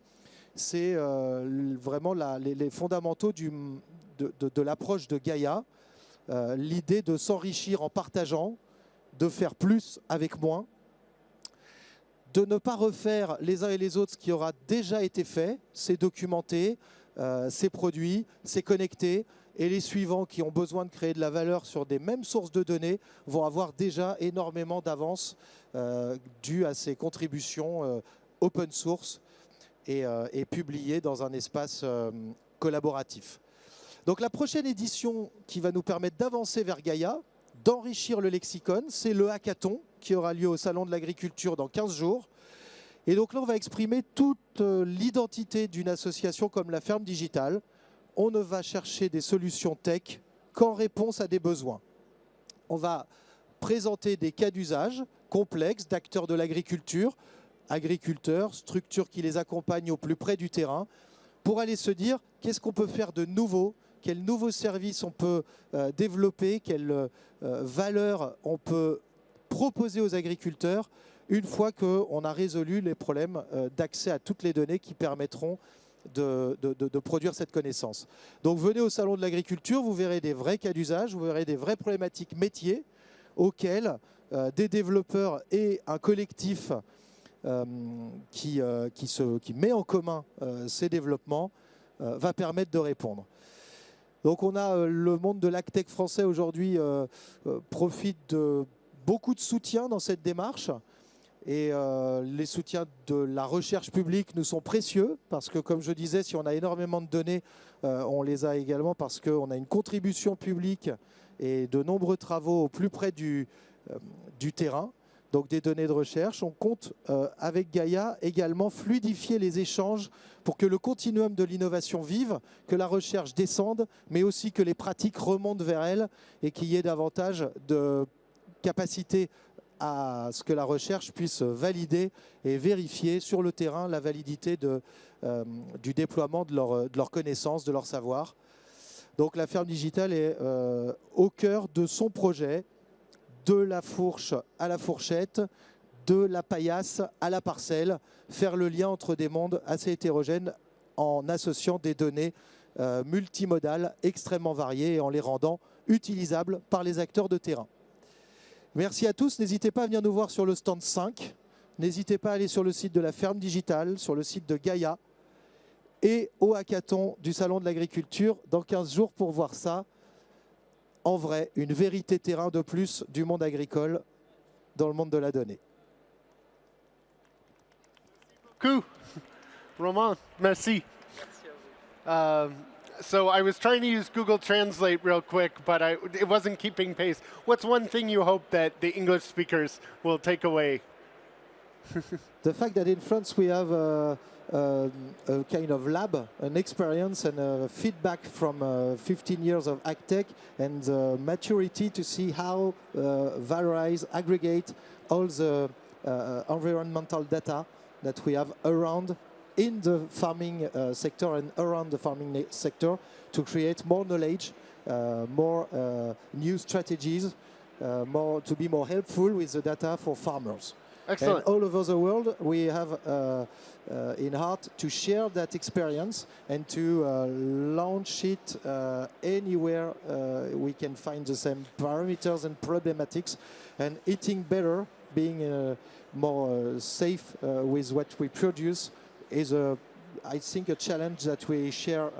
C'est vraiment les fondamentaux de l'approche de Gaïa. L'idée de s'enrichir en partageant, de faire plus avec moins, de ne pas refaire les uns et les autres ce qui aura déjà été fait, c'est documenté, c'est produit, c'est connecté, et les suivants qui ont besoin de créer de la valeur sur des mêmes sources de données vont avoir déjà énormément d'avance due à ces contributions open source et publiées dans un espace collaboratif. Donc la prochaine édition qui va nous permettre d'avancer vers Gaïa, d'enrichir le lexicon, c'est le hackathon qui aura lieu au Salon de l'Agriculture dans 15 jours. Et donc là, on va exprimer toute l'identité d'une association comme la Ferme Digitale. On ne va chercher des solutions tech qu'en réponse à des besoins. On va présenter des cas d'usage complexes d'acteurs de l'agriculture, agriculteurs, structures qui les accompagnent au plus près du terrain, pour aller se dire qu'est-ce qu'on peut faire de nouveau, quels nouveaux services on peut développer, quelles valeurs on peut proposer aux agriculteurs une fois qu'on a résolu les problèmes d'accès à toutes les données qui permettront de produire cette connaissance. Donc venez au Salon de l'Agriculture, vous verrez des vrais cas d'usage, vous verrez des vraies problématiques métiers auxquelles des développeurs et un collectif qui met en commun ces développements va permettre de répondre. Donc on a le monde de l'agtech français aujourd'hui profite de beaucoup de soutien dans cette démarche. Et les soutiens de la recherche publique nous sont précieux parce que, comme je disais, si on a énormément de données, on les a également parce qu'on a une contribution publique et de nombreux travaux au plus près du terrain, donc des données de recherche. On compte, avec Gaïa, également fluidifier les échanges pour que le continuum de l'innovation vive, que la recherche descende, mais aussi que les pratiques remontent vers elle et qu'il y ait davantage de capacité à ce que la recherche puisse valider et vérifier sur le terrain la validité du déploiement de leurs connaissances, de leur savoir. Donc la ferme digitale est au cœur de son projet, de la fourche à la fourchette, de la paillasse à la parcelle, faire le lien entre des mondes assez hétérogènes en associant des données multimodales extrêmement variées et en les rendant utilisables par les acteurs de terrain. Merci à tous. N'hésitez pas à venir nous voir sur le stand 5. N'hésitez pas à aller sur le site de la Ferme Digitale, sur le site de Gaïa et au hackathon du Salon de l'Agriculture dans 15 jours pour voir ça. En vrai, une vérité terrain de plus du monde agricole dans le monde de la donnée. Beaucoup. Romain, merci. So I was trying to use Google Translate real quick, but it wasn't keeping pace. What's one thing you hope that the English speakers will take away? The fact that in France we have a kind of lab, an experience and feedback from 15 years of AgTech and maturity to see how valorize, aggregate all the environmental data that we have around in the farming sector and around the farming sector to create more knowledge, more new strategies, to be more helpful with the data for farmers. Excellent. And all over the world, we have in heart to share that experience and to launch it anywhere we can find the same parameters and problematics, and eating better, being more safe with what we produce is, I think, a challenge that we share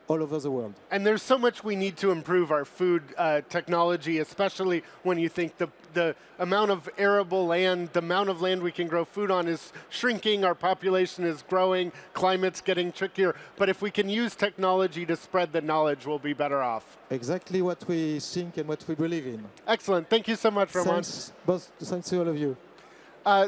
all over the world. And there's so much we need to improve our food technology, especially when you think the amount of arable land, the amount of land we can grow food on is shrinking, our population is growing, climate's getting trickier. But if we can use technology to spread the knowledge, we'll be better off. Exactly what we think and what we believe in. Excellent. Thank you so much, Roman. Thanks to all of you.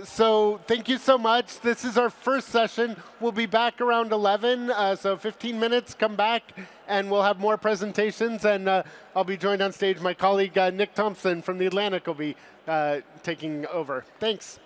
So thank you so much. This is our first session. We'll be back around 11, so 15 minutes, come back, and we'll have more presentations. And I'll be joined on stage. My colleague, Nick Thompson from The Atlantic, will be taking over. Thanks.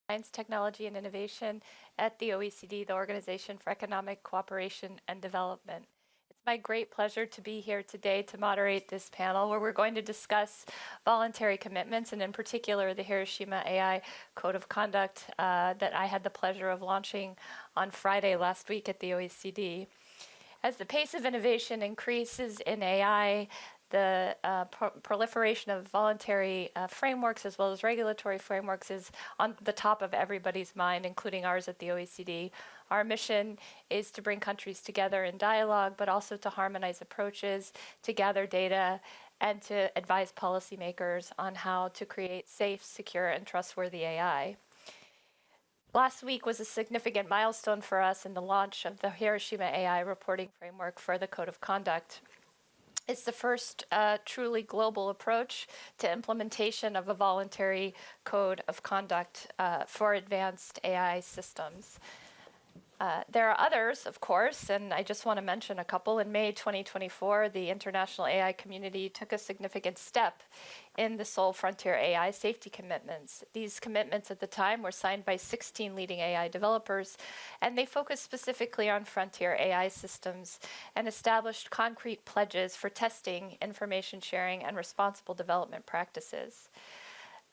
Science, Technology, and Innovation at the OECD, the Organization for Economic Cooperation and Development. It's my great pleasure to be here today to moderate this panel where we're going to discuss voluntary commitments, and in particular the Hiroshima AI Code of Conduct that I had the pleasure of launching on Friday last week at the OECD. As the pace of innovation increases in AI, the proliferation of voluntary frameworks as well as regulatory frameworks is on the top of everybody's mind, including ours at the OECD. Our mission is to bring countries together in dialogue, but also to harmonize approaches, to gather data, and to advise policymakers on how to create safe, secure, and trustworthy AI. Last week was a significant milestone for us in the launch of the Hiroshima AI reporting framework for the Code of Conduct. It's the first truly global approach to implementation of a voluntary code of conduct for advanced AI systems. There are others, of course, and I just want to mention a couple. In May 2024, the international AI community took a significant step in the Seoul Frontier AI safety commitments. These commitments at the time were signed by 16 leading AI developers, and they focused specifically on frontier AI systems and established concrete pledges for testing, information sharing, and responsible development practices.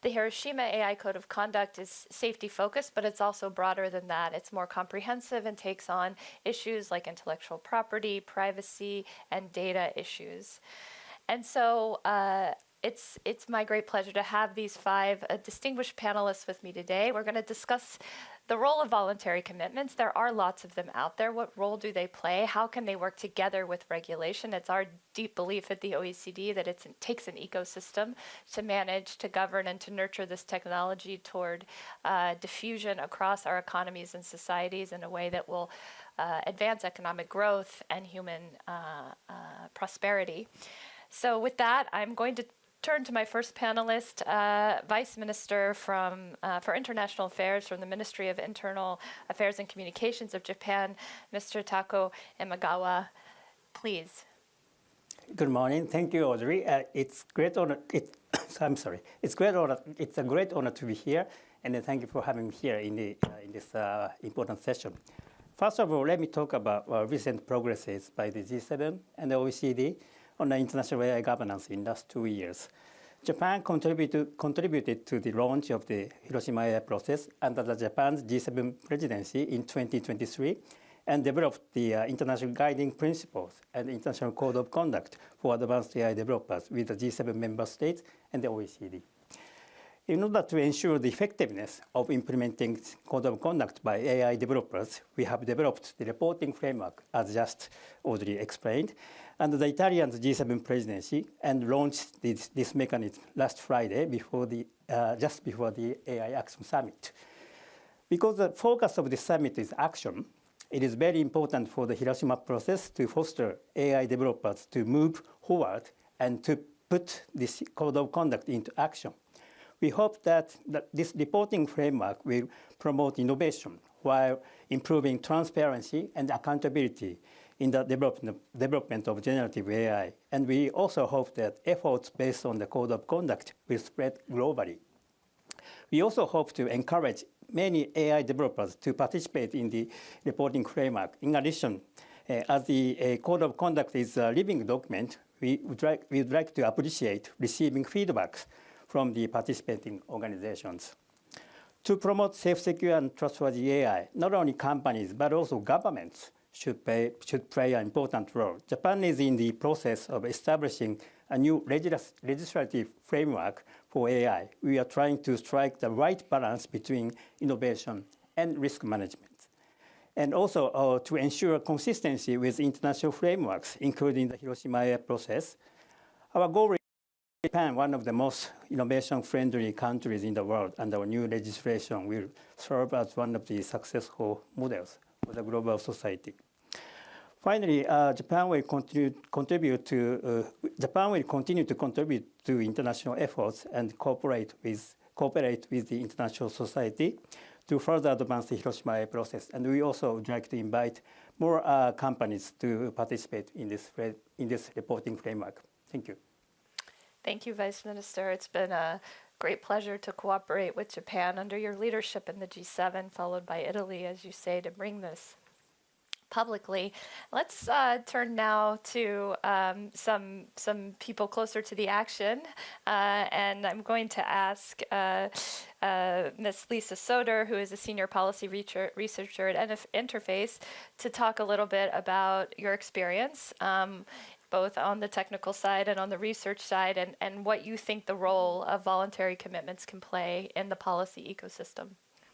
The Hiroshima AI Code of Conduct is safety focused, but it's also broader than that. It's more comprehensive and takes on issues like intellectual property, privacy, and data issues. And so it's my great pleasure to have these five distinguished panelists with me today. We're going to discuss the role of voluntary commitments. There are lots of them out there. What role do they play? How can they work together with regulation? It's our deep belief at the OECD that it takes an ecosystem to manage, to govern, and to nurture this technology toward diffusion across our economies and societies in a way that will advance economic growth and human prosperity. So with that, I'm going to turn to my first panelist, Vice Minister for International Affairs from the Ministry of Internal Affairs and Communications of Japan, Mr. Tako Emagawa. Please. Good morning. Thank you, Audrey. It's great honor. I'm sorry. It's great honor. It's a great honor to be here, and thank you for having me here in this important session. First of all, let me talk about recent progresses by the G7 and the OECD on the international AI governance in the last 2 years. Japan contributed to the launch of the Hiroshima AI process under the Japan's G7 presidency in 2023 and developed the international guiding principles and international code of conduct for advanced AI developers with the G7 member states and the OECD. In order to ensure the effectiveness of implementing code of conduct by AI developers, we have developed the reporting framework, as just Audrey explained, under the Italian G7 presidency, and launched this mechanism last Friday just before the AI Action Summit. Because the focus of the summit is action, it is very important for the Hiroshima process to foster AI developers to move forward and to put this code of conduct into action. We hope that this reporting framework will promote innovation while improving transparency and accountability in the development of generative AI. And we also hope that efforts based on the code of conduct will spread globally. We also hope to encourage many AI developers to participate in the reporting framework. In addition, as the code of conduct is a living document, we would like to appreciate receiving feedbacks from the participating organizations. To promote safe, secure, and trustworthy AI, not only companies, but also governments should play an important role. Japan is in the process of establishing a new legislative framework for AI. We are trying to strike the right balance between innovation and risk management. And also to ensure consistency with international frameworks, including the Hiroshima AI process. Our goal is Japan, one of the most innovation-friendly countries in the world, and our new legislation will serve as one of the successful models for the global society. Finally, Japan will continue to contribute to international efforts and cooperate with the international society to further advance the Hiroshima AI process. And we also would like to invite more companies to participate in this reporting framework. Thank you. Thank you, Vice Minister. It's been a great pleasure to cooperate with Japan under your leadership in the G7, followed by Italy, as you say, to bring this publicly. Let's turn now to some people closer to the action, and I'm going to ask Ms. Lisa Soder, who is a senior policy researcher at Interface, to talk a little bit about your experience, both on the technical side and on the research side, and what you think the role of voluntary commitments can play in the policy ecosystem.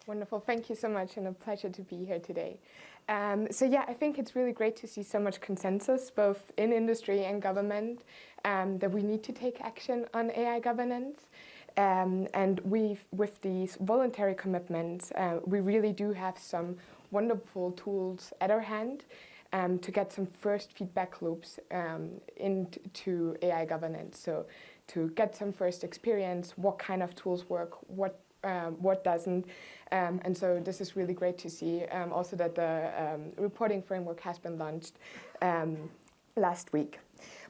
Wonderful. Thank you so much, and a pleasure to be here today. So yeah, I think it's really great to see so much consensus, both in industry and government, that we need to take action on AI governance. And with these voluntary commitments, we really do have some wonderful tools at our hand to get some first feedback loops into AI governance. So to get some first experience, what kind of tools work, what doesn't. And so this is really great to see. Also that the reporting framework has been launched last week.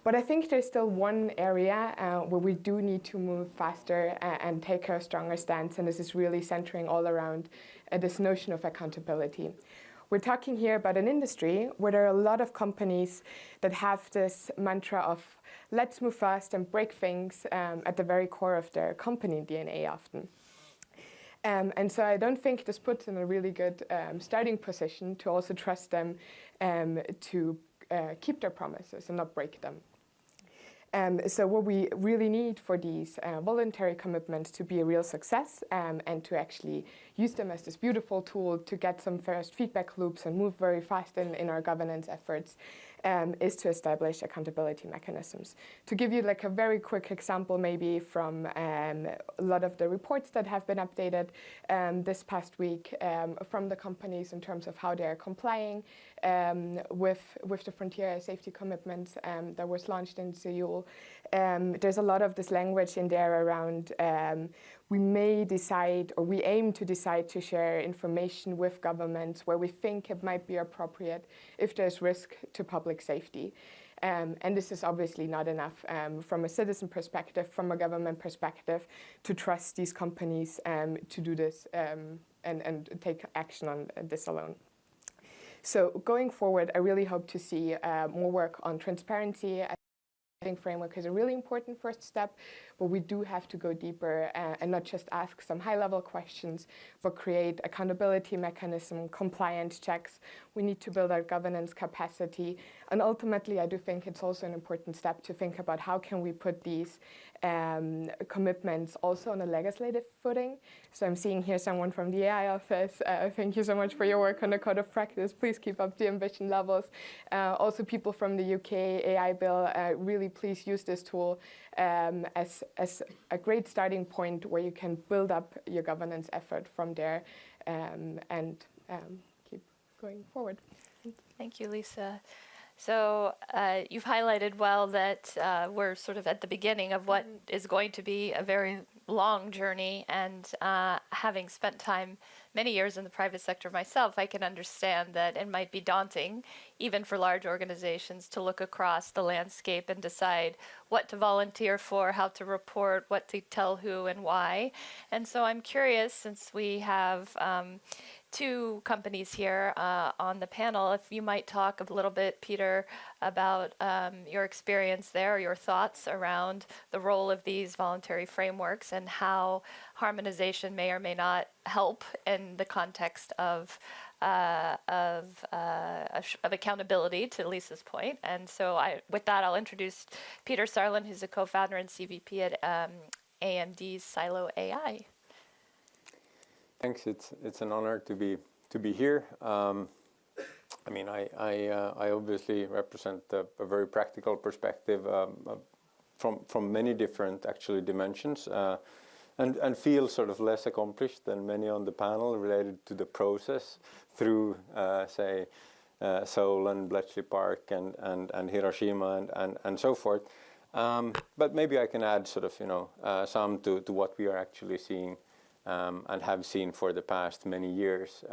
But I think there's still one area where we do need to move faster and take a stronger stance, and this is really centering all around this notion of accountability. We're talking here about an industry where there are a lot of companies that have this mantra of let's move fast and break things at the very core of their company DNA often. And so I don't think this puts in a really good starting position to also trust them to keep their promises and not break them. So what we really need for these voluntary commitments to be a real success and to actually use them as this beautiful tool to get some first feedback loops and move very fast in our governance efforts is to establish accountability mechanisms. To give you like a very quick example maybe from a lot of the reports that have been updated this past week from the companies in terms of how they're complying with the frontier safety commitments that was launched in Seoul. There's a lot of this language in there around we may decide or we aim to decide to share information with governments where we think it might be appropriate if there's risk to public safety. And this is obviously not enough from a citizen perspective, from a government perspective, to trust these companies to do this and take action on this alone. So going forward, I really hope to see more work on transparency. I think framework is a really important first step, but we do have to go deeper and not just ask some high-level questions, but create accountability mechanism, compliance checks. We need to build our governance capacity. And ultimately, I do think it's also an important step to think about how can we put these commitments also on a legislative footing. So I'm seeing here someone from the AI office. Thank you so much for your work on the code of practice. Please keep up the ambition levels. Also people from the UK AI bill, really please use this tool as a great starting point where you can build up your governance effort from there and keep going forward. Thank you, Lisa. So you've highlighted well that we're sort of at the beginning of what is going to be a very long journey, and having spent time many years in the private sector myself, I can understand that it might be daunting, even for large organizations, to look across the landscape and decide what to volunteer for, how to report, what to tell who and why. And so I'm curious, since we have two companies here on the panel, if you might talk a little bit, Peter, about your experience there, your thoughts around the role of these voluntary frameworks and how harmonization may or may not help in the context of accountability, to Lisa's point. And so with that, I'll introduce Peter Sarlin, who's a co-founder and CVP at AMD's Silo AI. Thanks. It's an honor to be here. I mean, I obviously represent a very practical perspective from many different actually dimensions, and feel sort of less accomplished than many on the panel related to the process through say Seoul and Bletchley Park and Hiroshima and so forth. But maybe I can add sort of some to what we are actually seeing. And have seen for the past many years.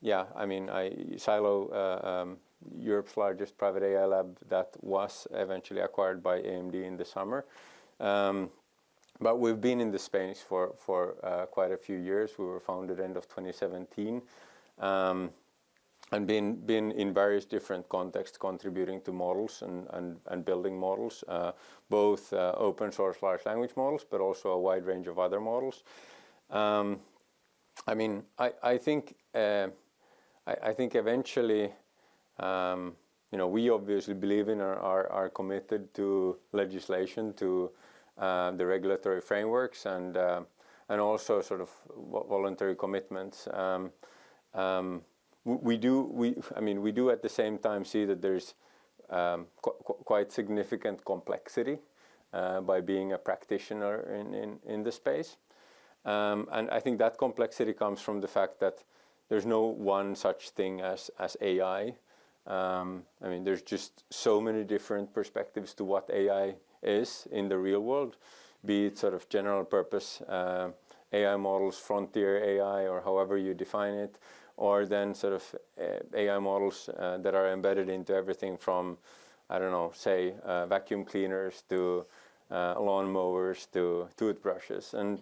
Yeah, I mean, Silo, Europe's largest private AI lab that was eventually acquired by AMD in the summer, But we've been in the space for quite a few years. We were founded end of 2017. And been in various different contexts contributing to models and building models, both open source large language models, but also a wide range of other models. I mean, I think eventually, you know, we obviously believe in are committed to legislation, to the regulatory frameworks, and also sort of voluntary commitments. We do at the same time see that there's quite significant complexity by being a practitioner in the space. And I think that complexity comes from the fact that there's no one such thing as AI. I mean, there's just so many different perspectives to what AI is in the real world, be it sort of general purpose AI models, frontier AI, or however you define it, or then sort of AI models that are embedded into everything from, I don't know, say vacuum cleaners to lawn mowers to toothbrushes. And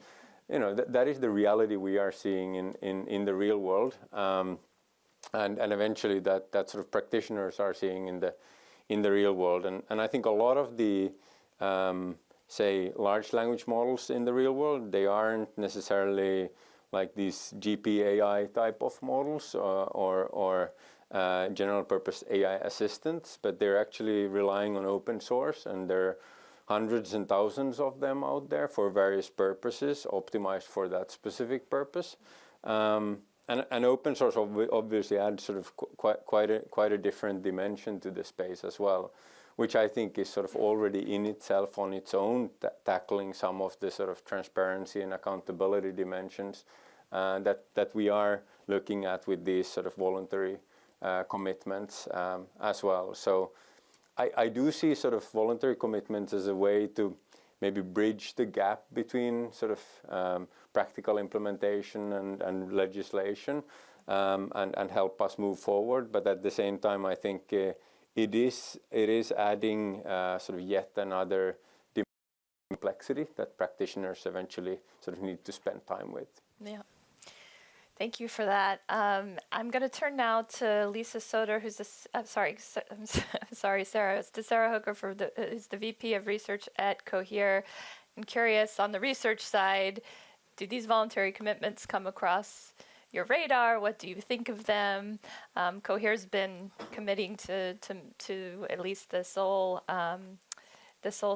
you know, that is the reality we are seeing in the real world, and eventually that sort of practitioners are seeing in the real world. And I think a lot of the say large language models in the real world, they aren't necessarily like these GPAI type of models or general purpose AI assistants, but they're actually relying on open source, and there are hundreds and thousands of them out there for various purposes, optimized for that specific purpose. And open source obviously adds sort of quite a different dimension to the space as well, which I think is sort of already in itself on its own tackling some of the sort of transparency and accountability dimensions that we are looking at with these sort of voluntary commitments as well. So I do see sort of voluntary commitments as a way to maybe bridge the gap between sort of practical implementation and legislation, and help us move forward. But at the same time, I think it is adding sort of yet another complexity that practitioners eventually sort of need to spend time with. Yeah. Thank you for that. I'm going to turn now to Lisa Soder, who's Sarah. It's to Sarah Hooker, who's the VP of Research at Cohere. I'm curious, on the research side, do these voluntary commitments come across your radar? What do you think of them? Cohere's been committing to at least the Seoul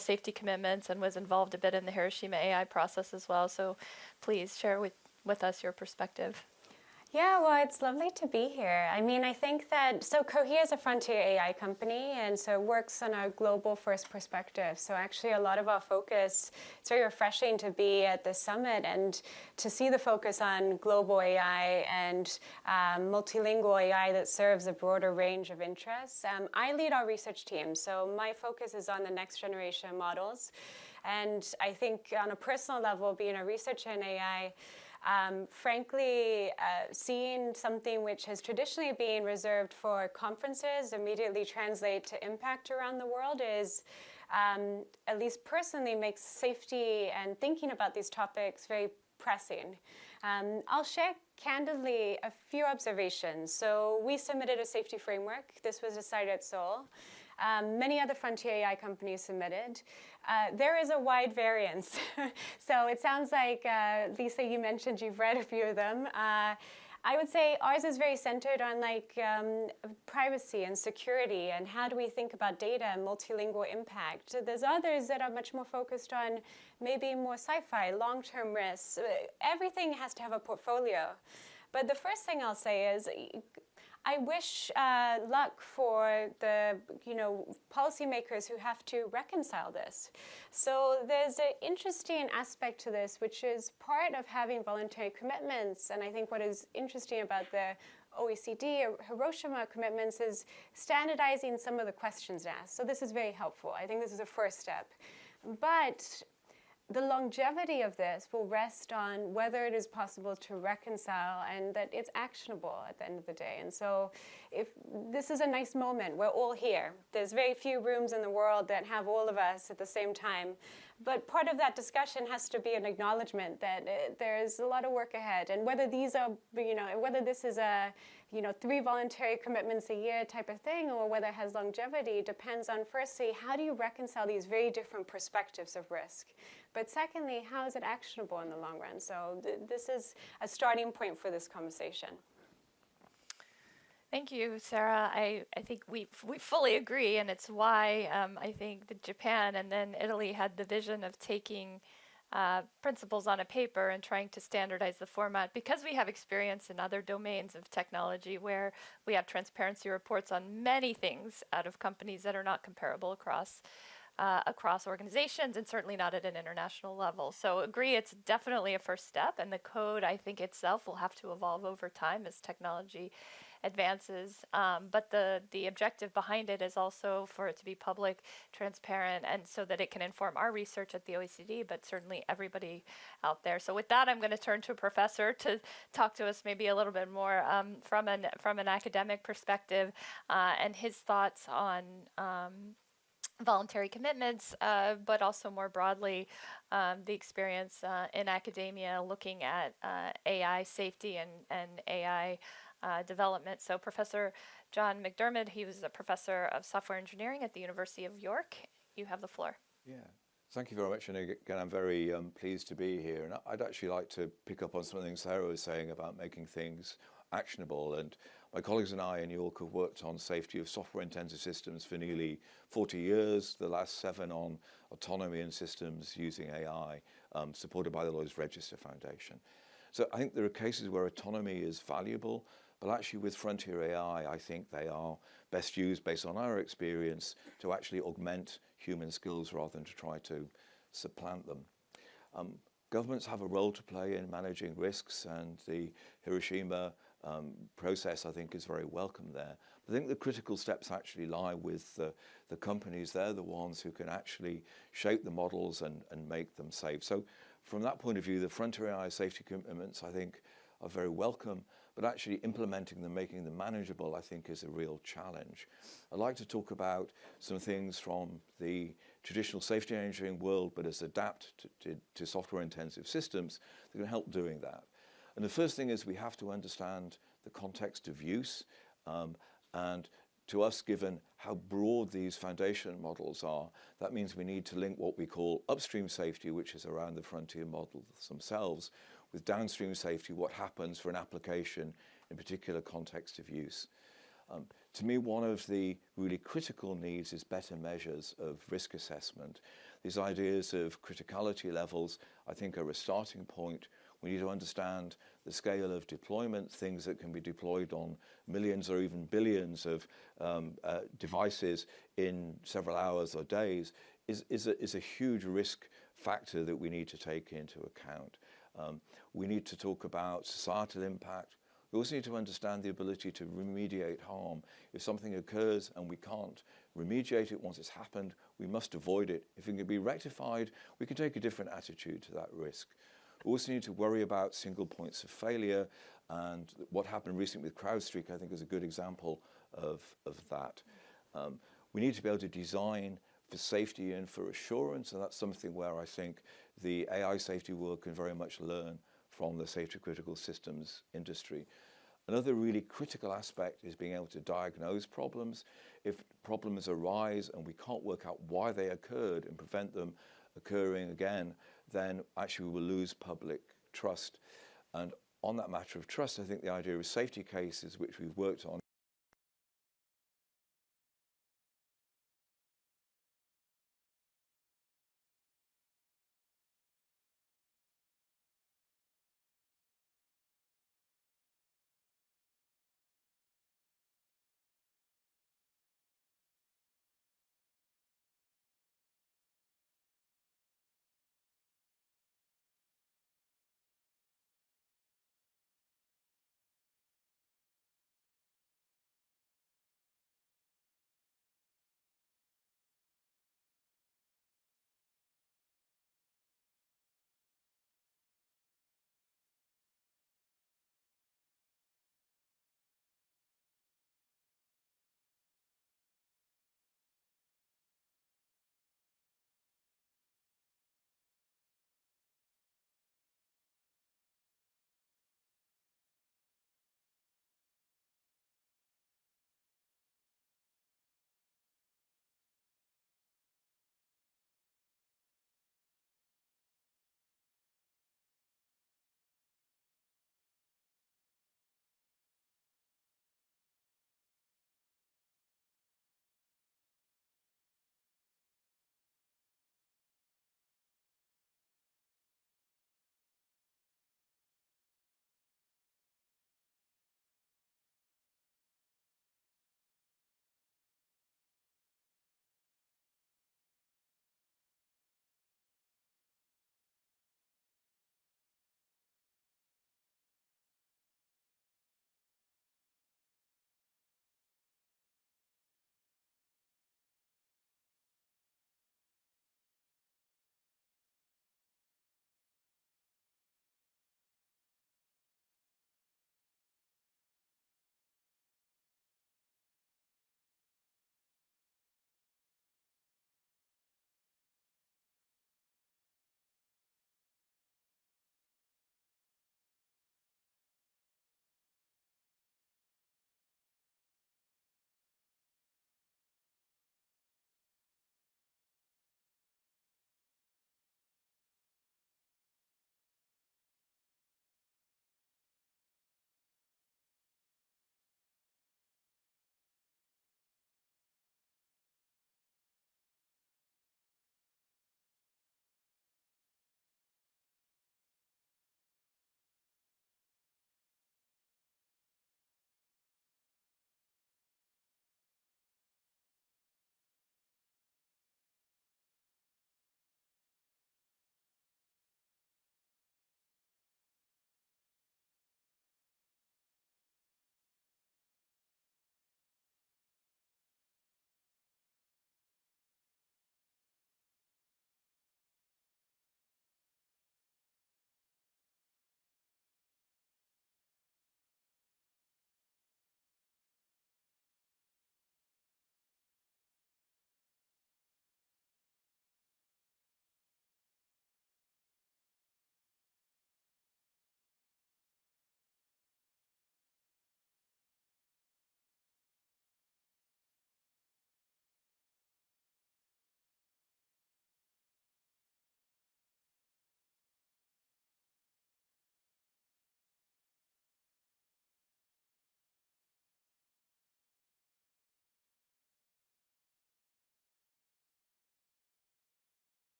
safety commitments and was involved a bit in the Hiroshima AI process as well. So please share with us your perspective. Yeah, well, it's lovely to be here. I mean, I think that, so Cohere is a frontier AI company, and so it works on a global first perspective. So actually a lot of our focus, it's very refreshing to be at this summit and to see the focus on global AI and multilingual AI that serves a broader range of interests. I lead our research team, so my focus is on the next generation models. And I think on a personal level, being a researcher in AI, frankly, seeing something which has traditionally been reserved for conferences immediately translate to impact around the world is, at least personally, makes safety and thinking about these topics very pressing. I'll share candidly a few observations. So we submitted a safety framework. This was decided at Seoul. Many other frontier AI companies submitted. There is a wide variance. So it sounds like, Lisa, you mentioned you've read a few of them. I would say ours is very centered on privacy and security and how do we think about data and multilingual impact. There's others that are much more focused on maybe more sci-fi, long-term risks. Everything has to have a portfolio. But the first thing I'll say is, I wish luck for the policymakers who have to reconcile this. So there's an interesting aspect to this, which is part of having voluntary commitments. And I think what is interesting about the OECD or Hiroshima commitments is standardizing some of the questions asked. So this is very helpful. I think this is a first step. But the longevity of this will rest on whether it is possible to reconcile and that it's actionable at the end of the day. And so if this is a nice moment, we're all here. There's very few rooms in the world that have all of us at the same time. But part of that discussion has to be an acknowledgement that there's a lot of work ahead. And whether these are, whether this is a, 3 voluntary commitments a year type of thing, or whether it has longevity, depends on, firstly, how do you reconcile these very different perspectives of risk? But secondly, how is it actionable in the long run? So this is a starting point for this conversation. Thank you, Sarah. I think we fully agree, and it's why I think that Japan and then Italy had the vision of taking principles on a paper and trying to standardize the format, because we have experience in other domains of technology where we have transparency reports on many things out of companies that are not comparable across organizations, and certainly not at an international level. So agree, it's definitely a first step, and the code, I think itself, will have to evolve over time as technology advances, but the objective behind it is also for it to be public, transparent, and so that it can inform our research at the OECD, but certainly everybody out there. So with that, I'm going to turn to a professor to talk to us maybe a little bit more from an academic perspective, and his thoughts on voluntary commitments, but also more broadly the experience in academia looking at AI safety and AI development. So Professor John McDermott, he was a professor of software engineering at the University of York. You have the floor. Yeah, thank you very much. And again, I'm very pleased to be here. And I'd actually like to pick up on something Sarah was saying about making things actionable. And my colleagues and I in York have worked on safety of software-intensive systems for nearly 40 years, the last 7 on autonomy and systems using AI, supported by the Lloyd's Register Foundation. So I think there are cases where autonomy is valuable, but actually with frontier AI, I think they are best used, based on our experience, to actually augment human skills rather than to try to supplant them. Governments have a role to play in managing risks, and the Hiroshima process, I think, is very welcome there. But I think the critical steps actually lie with the companies. They're the ones who can actually shape the models and make them safe. So from that point of view, the frontier AI safety commitments, I think, are very welcome, but actually implementing them, making them manageable, I think, is a real challenge. I'd like to talk about some things from the traditional safety engineering world, but as adapt to software-intensive systems that can help doing that. And the first thing is we have to understand the context of use, and to us, given how broad these foundation models are, that means we need to link what we call upstream safety, which is around the frontier models themselves, with downstream safety, what happens for an application in particular context of use. To me, one of the really critical needs is better measures of risk assessment. These ideas of criticality levels, I think, are a starting point. We need to understand the scale of deployment, things that can be deployed on millions or even billions of devices in several hours or days is a huge risk factor that we need to take into account. We need to talk about societal impact. We also need to understand the ability to remediate harm. If something occurs and we can't remediate it once it's happened, we must avoid it. If it can be rectified, we can take a different attitude to that risk. We also need to worry about single points of failure, and what happened recently with CrowdStrike, I think, is a good example of that. We need to be able to design for safety and for assurance, and that's something where I think the AI safety world can very much learn from the safety critical systems industry. Another really critical aspect is being able to diagnose problems. If problems arise and we can't work out why they occurred and prevent them occurring again, then actually we will lose public trust. And on that matter of trust, I think the idea of safety cases, which we've worked on